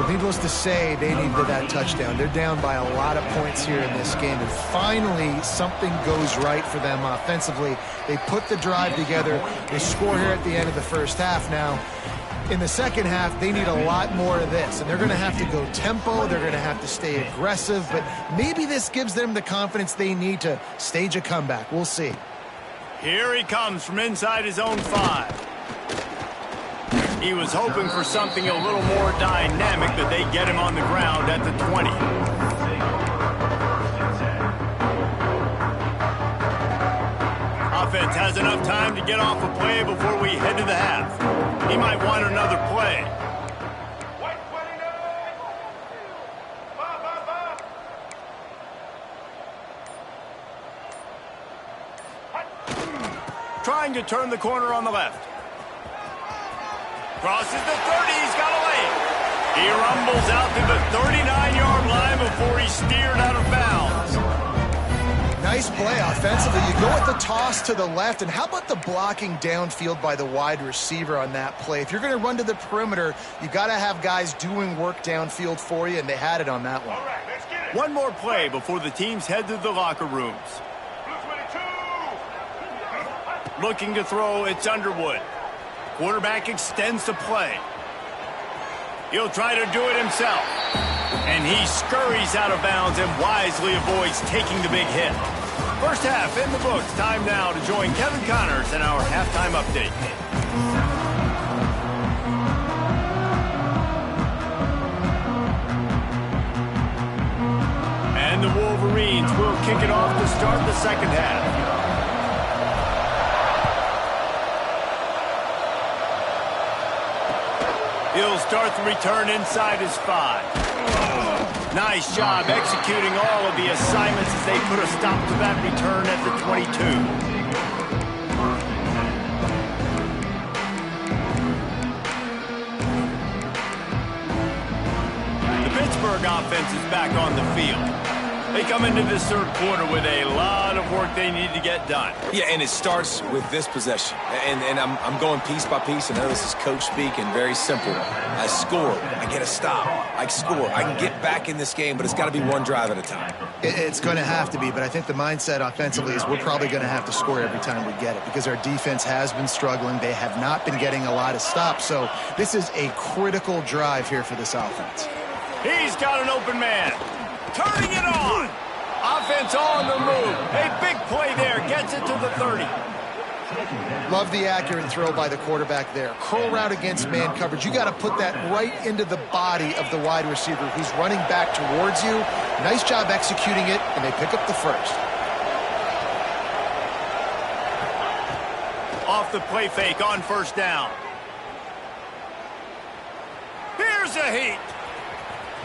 Well, needless to say, they needed that touchdown. They're down by a lot of points here in this game, and finally something goes right for them offensively. They put the drive together. They score here at the end of the first half. Now, in the second half, they need a lot more of this, and they're going to have to go tempo. They're going to have to stay aggressive, but maybe this gives them the confidence they need to stage a comeback. We'll see.
Here he comes from inside his own 5. He was hoping for something a little more dynamic, that they get him on the ground at the 20. Offense has enough time to get off a play before we head to the half. He might want another play. Trying to turn the corner on the left. Crosses the 30, he's got a lane. He rumbles out to the 39-yard line before he's steered out of bounds.
Nice play offensively. You go with the toss to the left, and how about the blocking downfield by the wide receiver on that play? If you're going to run to the perimeter, you got to have guys doing work downfield for you, and they had it on that one.
All right, let's get it. One more play before the teams head to the locker rooms. Looking to throw, it's Underwood. Quarterback extends the play. He'll try to do it himself. And he scurries out of bounds and wisely avoids taking the big hit. First half in the books. Time now to join Kevin Connors in our halftime update. And the Wolverines will kick it off to start the second half. He'll start the return inside his 5. Nice job executing all of the assignments as they put a stop to that return at the 22. The Pittsburgh offense is back on the field. They come into this third quarter with a lot of work they need to get done.
Yeah, and it starts with this possession. And I'm going piece by piece. I know this is coach speak and very simple. I score. I get a stop. I score. I can get back in this game, but it's got to be one drive at a time.
It's going to have to be, but I think the mindset offensively is we're probably going to have to score every time we get it because our defense has been struggling. They have not been getting a lot of stops, so this is a critical drive here for this offense.
He's got an open man. Turning it on. Offense on the move. A big play there. Gets it to the 30.
Love the accurate throw by the quarterback there. Curl route against man coverage. You got to put that right into the body of the wide receiver who's running back towards you. Nice job executing it, and they pick up the first.
Off the play fake on first down. Here's a heat.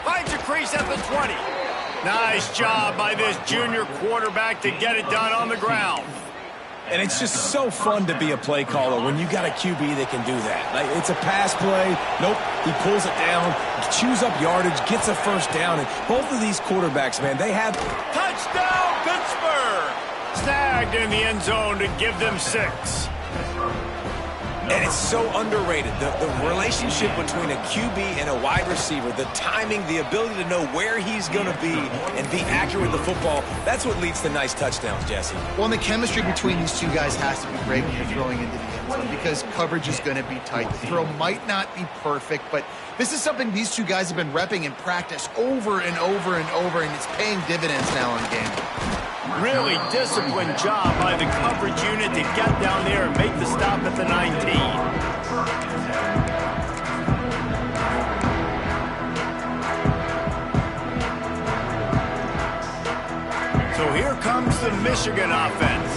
Finds a crease at the 20. Nice job by this junior quarterback to get it done on the ground.
And it's just so fun to be a play caller when you got a QB that can do that. Like, it's a pass play. Nope, he pulls it down, chews up yardage, gets a first down. And both of these quarterbacks, man, they have...
Touchdown, Pittsburgh! Snagged in the end zone to give them 6.
And it's so underrated. The relationship between a QB and a wide receiver, the timing, the ability to know where he's going to be and be accurate with the football, that's what leads to nice touchdowns, Jesse.
Well, and the chemistry between these two guys has to be great when you're throwing into the end zone because coverage is going to be tight. The throw might not be perfect, but this is something these two guys have been repping in practice over and over and over, and it's paying dividends now in the game.
Really disciplined job by the coverage unit to get down there and make the stop at the 19. So here comes the Michigan offense.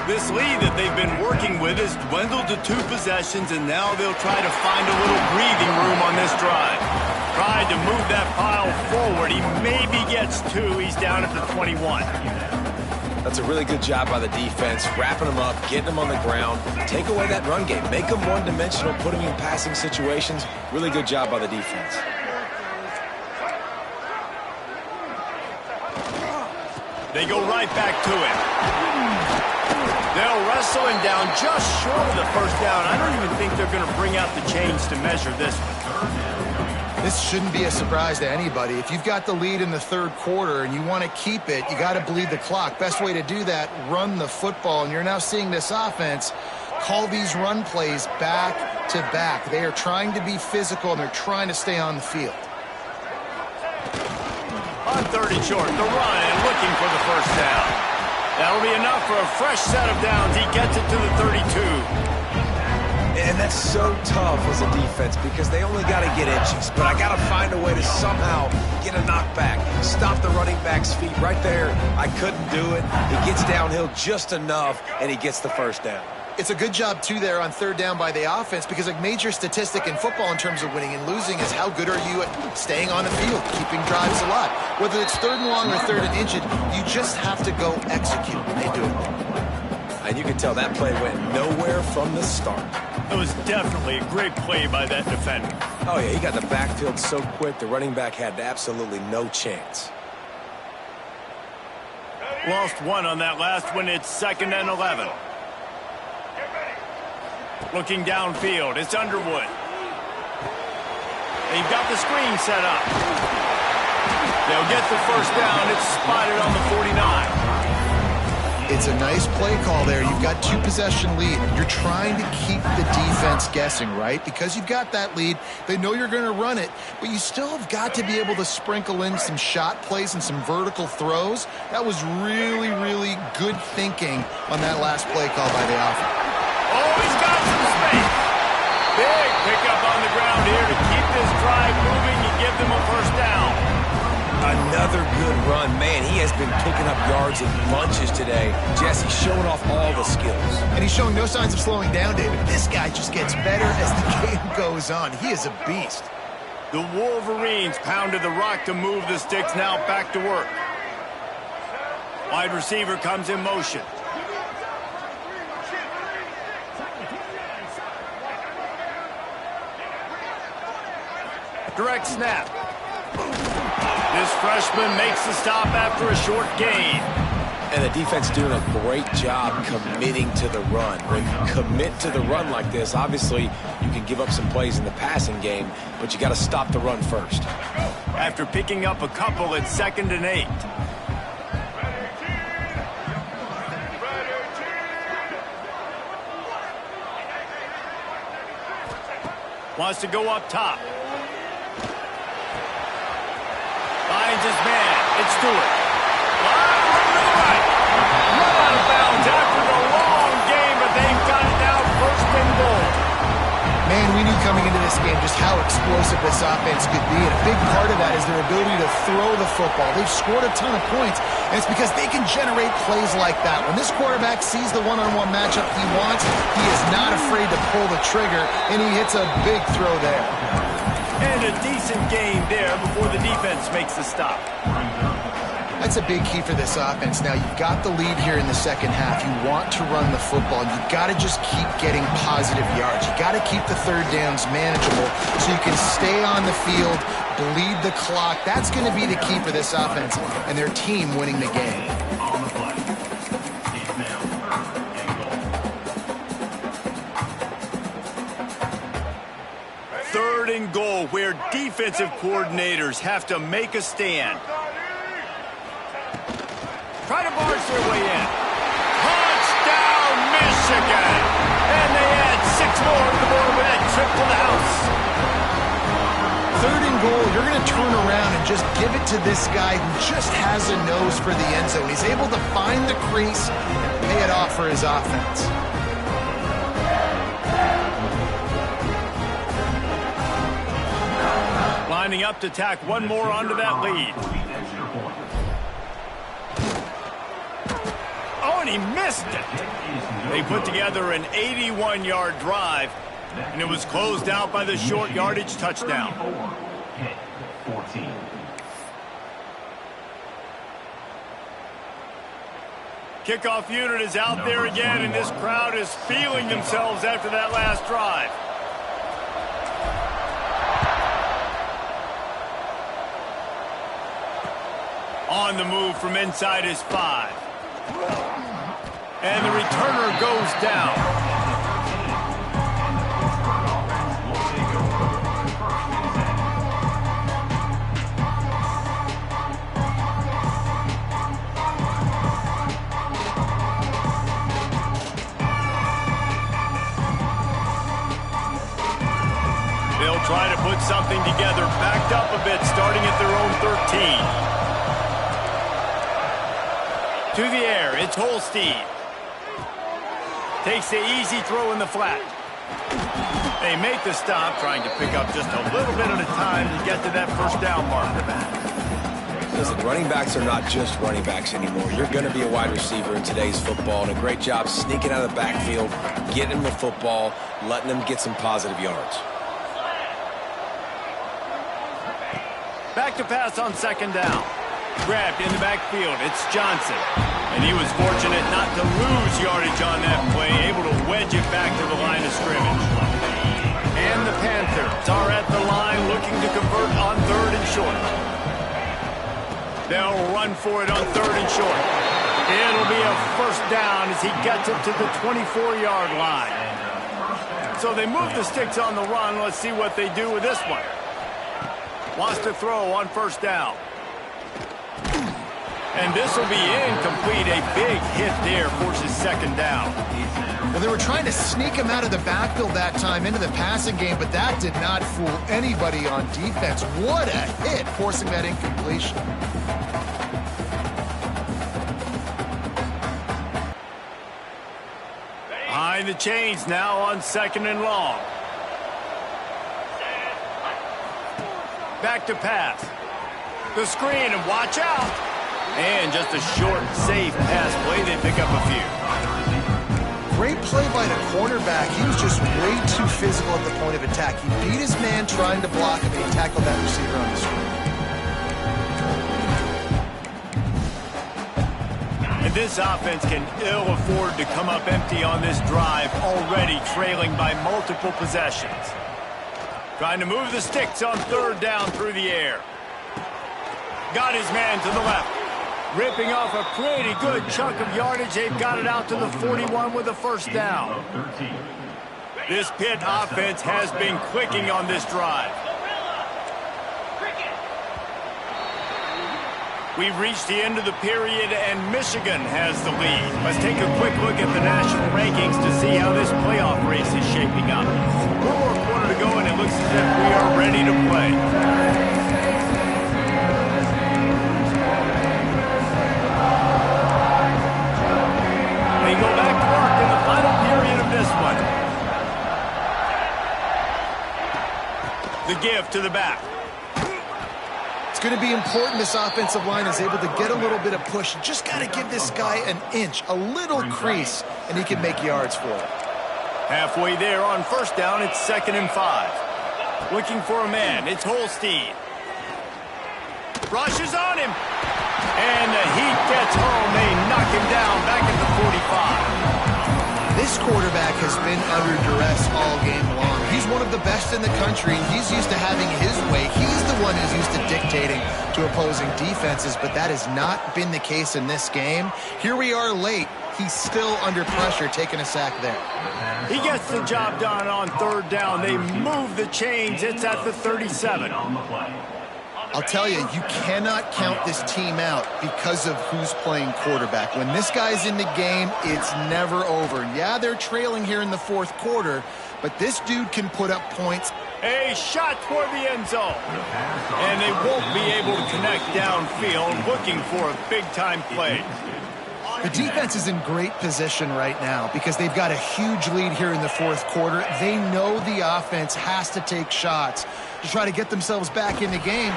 This lead that they've been working with has dwindled to 2 possessions, and now they'll try to find a little breathing room on this drive. Tried to move that pile forward. He maybe gets 2. He's down at the 21.
That's a really good job by the defense, wrapping them up, getting them on the ground. Take away that run game. Make them one-dimensional, put them in passing situations. Really good job by the defense.
They go right back to it. They'll wrestle him down just short of the first down. I don't even think they're going to bring out the chains to measure this one.
This shouldn't be a surprise to anybody. If you've got the lead in the third quarter and you want to keep it, you got to bleed the clock. Best way to do that, run the football. And you're now seeing this offense call these run plays back to back. They are trying to be physical, and they're trying to stay on the field.
On 30 short, the run and looking for the first down. That'll be enough for a fresh set of downs. He gets it to the 32.
And that's so tough as a defense because they only got to get inches. But I got to find a way to somehow get a knockback, stop the running back's feet right there. I couldn't do it. He gets downhill just enough, and he gets the first down.
It's a good job, too, there on third down by the offense because a major statistic in football in terms of winning and losing is how good are you at staying on the field, keeping drives alive. Whether it's third and long or third and inches, you just have to go execute, and they do it.
And you can tell that play went nowhere from the start.
It was definitely a great play by that defender.
Oh, yeah, he got the backfield so quick, the running back had absolutely no chance.
Lost one on that last one. It's 2nd and 11. Looking downfield, it's Underwood. They've got the screen set up. They'll get the first down. It's spotted on the 49.
It's a nice play call there. You've got 2-possession lead. You're trying to keep the defense guessing, right? Because you've got that lead. They know you're going to run it, but you still have got to be able to sprinkle in some shot plays and some vertical throws. That was really, really good thinking on that last play call by the offense.
Oh, he's got some space. Big pickup on the ground here to keep this drive moving and give them a first down.
Another good run. Man, he has been picking up yards in bunches today. Jesse showing off all the skills.
And he's showing no signs of slowing down, David. This guy just gets better as the game goes on. He is a beast.
The Wolverines pounded the rock to move the sticks, now back to work. Wide receiver comes in motion. Direct snap. This freshman makes the stop after a short gain.
And the defense doing a great job committing to the run. When you commit to the run like this, obviously you can give up some plays in the passing game, but you got to stop the run first.
After picking up a couple, it's 2nd and 8. Wants to go up top. Finds his man. It's Stewart. Right. Run out of bounds after the long game, but they've got it now 1st and goal.
Man, we knew coming into this game just how explosive this offense could be, and a big part of that is their ability to throw the football. They've scored a ton of points, and it's because they can generate plays like that. When this quarterback sees the one-on-one matchup he wants, he is not afraid to pull the trigger, and he hits a big throw there.
And a decent game there before the defense makes the stop.
That's a big key for this offense. Now, you've got the lead here in the second half. You want to run the football. You've got to just keep getting positive yards. You've got to keep the third downs manageable so you can stay on the field, bleed the clock. That's going to be the key for this offense and their team winning the game.
Third and goal, where defensive coordinators have to make a stand. Try to barge their way in. Touchdown, Michigan! And they add 6 more to the board with that trip to the house.
Third and goal, you're going to turn around and just give it to this guy who just has a nose for the end zone. He's able to find the crease and pay it off for his offense.
Lining up to tack one more onto that lead. Oh, and he missed it. They put together an 81-yard drive, and it was closed out by the short yardage touchdown.
14.
Kickoff unit is out there again, and this crowd is feeling themselves after that last drive. On the move from inside his 5. And the returner goes down. They'll try to put something together, backed up a bit, starting at their own 13. To the air, it's Holstein. Takes the easy throw in the flat. They make the stop, trying to pick up just a little bit at a time to get to that first down marker.
Listen, running backs are not just running backs anymore. You're going to be a wide receiver in today's football, and a great job sneaking out of the backfield, getting them the football, letting them get some positive yards.
Back to pass on second down. Grabbed in the backfield, it's Johnson. And he was fortunate not to lose yardage on that play, able to wedge it back to the line of scrimmage. And the Panthers are at the line looking to convert on third and short. They'll run for it on third and short. It'll be a first down as he gets it to the 24-yard line. So they move the sticks on the run. Let's see what they do with this one. Wants to throw on first down. And this will be incomplete. A big hit there, forces second down.
Well, they were trying to sneak him out of the backfield that time into the passing game, but that did not fool anybody on defense. What a hit, forcing that incompletion.
Behind the chains now on second and long. Back to pass. The screen, and watch out. And just a short, safe pass play. They pick up a few.
Great play by the cornerback. He was just way too physical at the point of attack. He beat his man trying to block him, and he tackled that receiver on the screen.
And this offense can ill afford to come up empty on this drive, already trailing by multiple possessions. Trying to move the sticks on third down through the air. Got his man to the left. Ripping off a pretty good chunk of yardage. They've got it out to the 41 with a first down. This Pitt offense has been clicking on this drive. We've reached the end of the period, and Michigan has the lead. Let's take a quick look at the national rankings to see how this playoff race is shaping up. One more quarter to go, and it looks as if we are ready to play. They go back to work in the final period of this one. The give to the back.
It's going to be important this offensive line is able to get a little bit of push. Just got to give this guy an inch, a little crease, and he can make yards for it.
Halfway there on first down, it's 2nd and 5. Looking for a man, it's Holstein. Rushes on him. And the heat gets home. They knock him down back at the 45.
This quarterback has been under duress all game long. He's one of the best in the country. He's used to having his way. He's the one who's used to dictating to opposing defenses, but that has not been the case in this game. Here we are late. He's still under pressure, taking a sack there.
He gets the job done on third down. They move the chains. It's at the 37.
I'll tell you, you cannot count this team out because of who's playing quarterback. When this guy's in the game, it's never over. Yeah, they're trailing here in the fourth quarter, but this dude can put up points.
A shot toward the end zone. And they won't be able to connect downfield, looking for a big-time play.
The defense is in great position right now because they've got a huge lead here in the fourth quarter. They know the offense has to take shots to try to get themselves back in the game.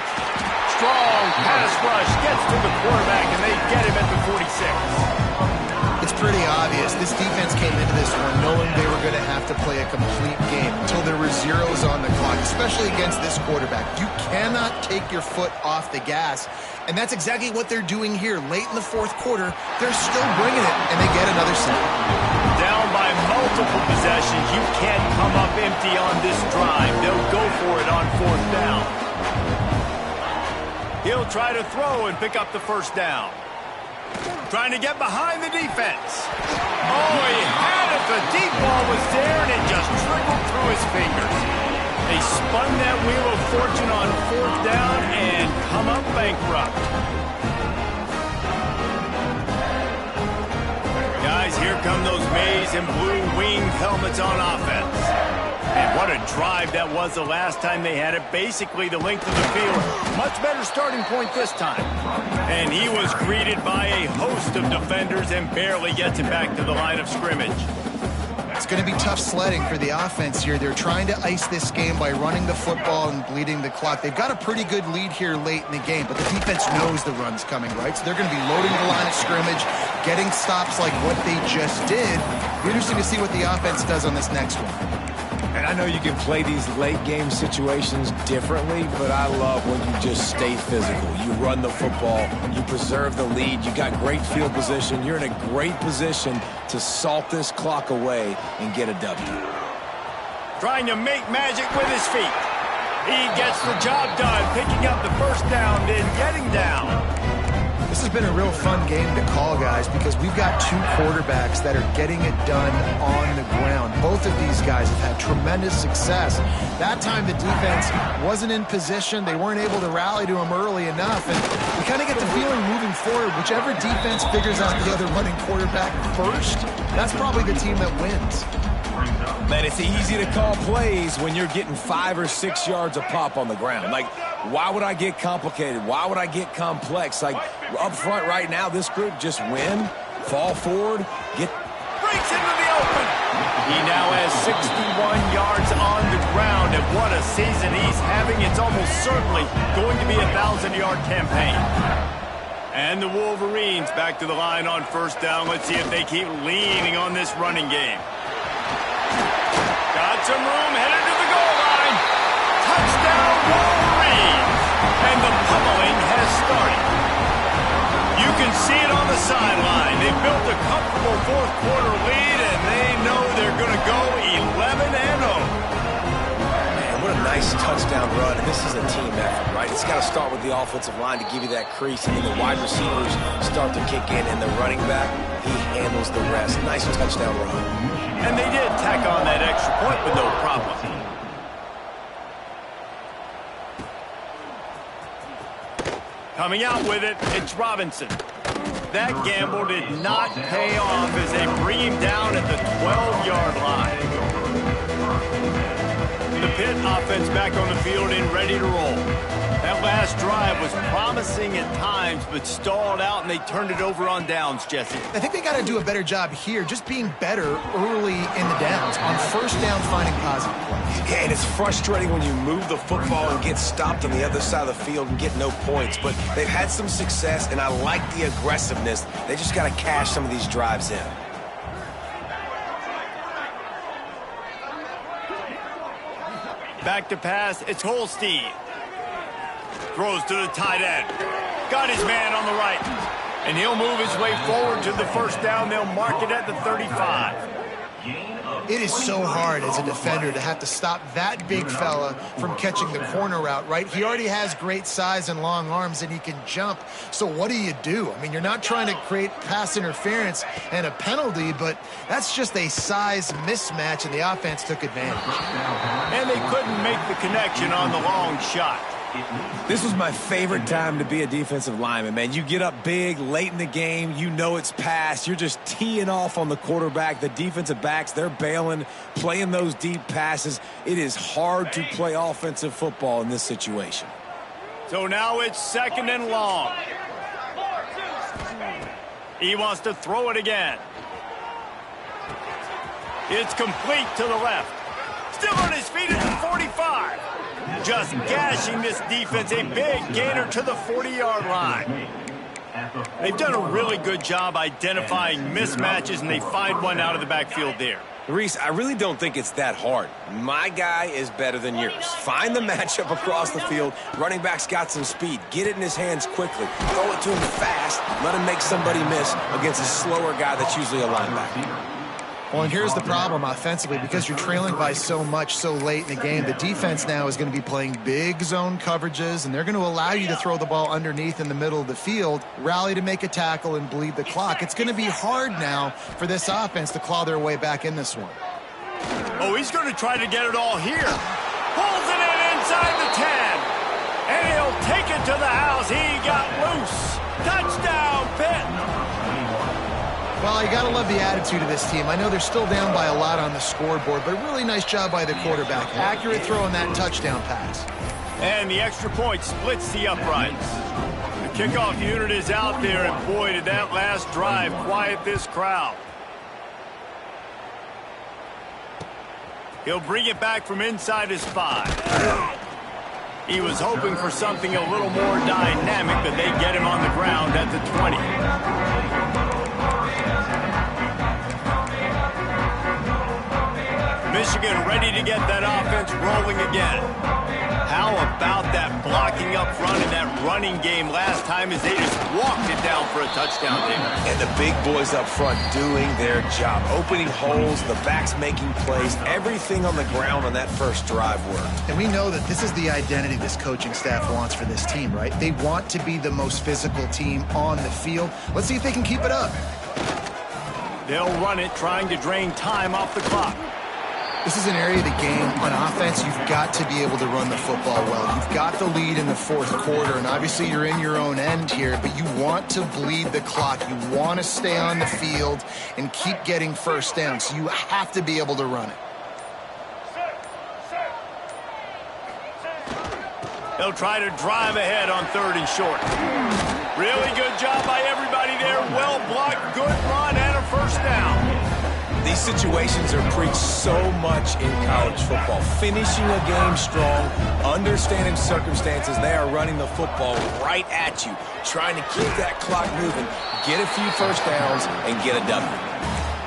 Strong pass rush gets to the quarterback, and they get him at the 46.
It's pretty obvious. This defense came into this one knowing they were going to have to play a complete game until there were zeros on the clock, especially against this quarterback. You cannot take your foot off the gas, and that's exactly what they're doing here. Late in the fourth quarter, they're still bringing it, and they get another sack.
Down by multiple possessions, you can't come up empty on this drive. They'll go for it on fourth down. He'll try to throw and pick up the first down. Trying to get behind the defense. Oh, he had it. The deep ball was there, and it just trickled through his fingers. They spun that wheel of fortune on fourth down and come up bankrupt. Guys, here come those maize and blue winged helmets on offense. And what a drive that was the last time they had it. Basically the length of the field. Much better starting point this time. And he was greeted by a host of defenders and barely gets it back to the line of scrimmage.
It's going to be tough sledding for the offense here. They're trying to ice this game by running the football and bleeding the clock. They've got a pretty good lead here late in the game, but the defense knows the run's coming, right? So they're going to be loading the line of scrimmage, getting stops like what they just did. Be interesting to see what the offense does on this next one.
And I know you can play these late game situations differently, but I love when you just stay physical. You run the football, you preserve the lead, you got great field position, you're in a great position to salt this clock away and get a W.
Trying to make magic with his feet. He gets the job done, picking up the first down, then getting down.
This has been a real fun game to call, guys, because we've got two quarterbacks that are getting it done on the ground. Both of these guys have had tremendous success. That time the defense wasn't in position. They weren't able to rally to him early enough. And we kind of get the feeling moving forward, whichever defense figures out the other running quarterback first, that's probably the team that wins.
Man, it's easy to call plays when you're getting 5 or 6 yards a pop on the ground. Like, why would I get complicated? Why would I get complex? Like, up front right now, this group just win, fall forward, get...
Breaks into the open. He now has 61 yards on the ground, and what a season he's having. It's almost certainly going to be a 1,000-yard campaign. And the Wolverines back to the line on first down. Let's see if they keep leaning on this running game. Got some room, headed to the goal line. Touchdown, Wolverines. And the pummeling has started. You can see it on the sideline. They built a comfortable fourth-quarter lead, and they know they're going to go 11-0.
Man, what a nice touchdown run, and this is a team effort, right? It's got to start with the offensive line to give you that crease, and then the wide receivers start to kick in, and the running back, he handles the rest. Nice touchdown run.
And they did tack on that extra point with no problem. Coming out with it, it's Robinson. That gamble did not pay off as they bring him down at the 12-yard line. The Pitt offense back on the field and ready to roll. That last drive was promising at times, but stalled out, and they turned it over on downs, Jesse.
I think they got to do a better job here, just being better early in the downs, on first down finding positive plays.
Yeah, and it's frustrating when you move the football and get stopped on the other side of the field and get no points, but they've had some success, and I like the aggressiveness. They just got to cash some of these drives in.
Back to pass, it's Holstein. Throws to the tight end. Got his man on the right. And he'll move his way forward to the first down. They'll mark it at the 35.
It is so hard as a defender to have to stop that big fella from catching the corner route, right? He already has great size and long arms, and he can jump. So what do? I mean, you're not trying to create pass interference and a penalty, but that's just a size mismatch, and the offense took advantage.
And they couldn't make the connection on the long shot.
This was my favorite time to be a defensive lineman, man. You get up big, late in the game, you know it's past. You're just teeing off on the quarterback. The defensive backs, they're bailing, playing those deep passes. It is hard to play offensive football in this situation.
So now it's second and long. He wants to throw it again. It's complete to the left. Still on his feet at the 45. Just gashing this defense, a big gainer to the 40-yard line. They've done a really good job identifying mismatches, and they find one out of the backfield there.
Reese, I really don't think it's that hard. My guy is better than yours. Find the matchup across the field. Running back's got some speed. Get it in his hands quickly. Throw it to him fast. Let him make somebody miss against a slower guy that's usually a linebacker.
Well, and here's the problem offensively, because you're trailing by so much so late in the game. The defense now is going to be playing big zone coverages, and they're going to allow you to throw the ball underneath in the middle of the field, rally to make a tackle, and bleed the clock. It's going to be hard now for this offense to claw their way back in this one.
Oh, he's going to try to get it all here. Pulls it in inside the 10. And he'll take it to the house. He got loose. Touchdown, Pitt.
Well, Well, you got to love the attitude of this team. I know they're still down by a lot on the scoreboard, but a really nice job by the quarterback. Accurate throw on that touchdown pass.
And the extra point splits the uprights. The kickoff unit is out there, and boy, did that last drive quiet this crowd. He'll bring it back from inside his 5. He was hoping for something a little more dynamic, but they get him on the ground at the 20. Michigan ready to get that offense rolling again. How about that blocking up front and that running game last time as they just walked it down for a touchdown there.
And the big boys up front doing their job, opening holes, the backs making plays, everything on the ground on that first drive worked.
And we know that this is the identity this coaching staff wants for this team, right? They want to be the most physical team on the field. Let's see if they can keep it up.
They'll run it, trying to drain time off the clock.
This is an area of the game. On offense, you've got to be able to run the football well. You've got the lead in the fourth quarter, and obviously you're in your own end here, but you want to bleed the clock. You want to stay on the field and keep getting first down, so you have to be able to run it.
They'll try to drive ahead on 3rd and short. Really good job by everybody there. Well blocked, good run, and a first down.
These situations are preached so much in college football. Finishing a game strong, understanding circumstances. They are running the football right at you, trying to keep that clock moving, get a few first downs, and get a W.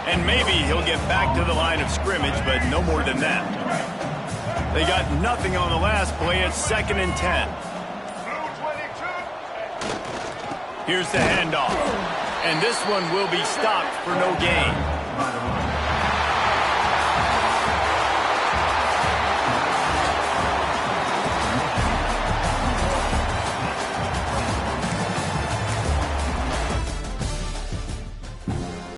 And maybe he'll get back to the line of scrimmage, but no more than that. They got nothing on the last play. It's 2nd and 10. Here's the handoff. And this one will be stopped for no gain.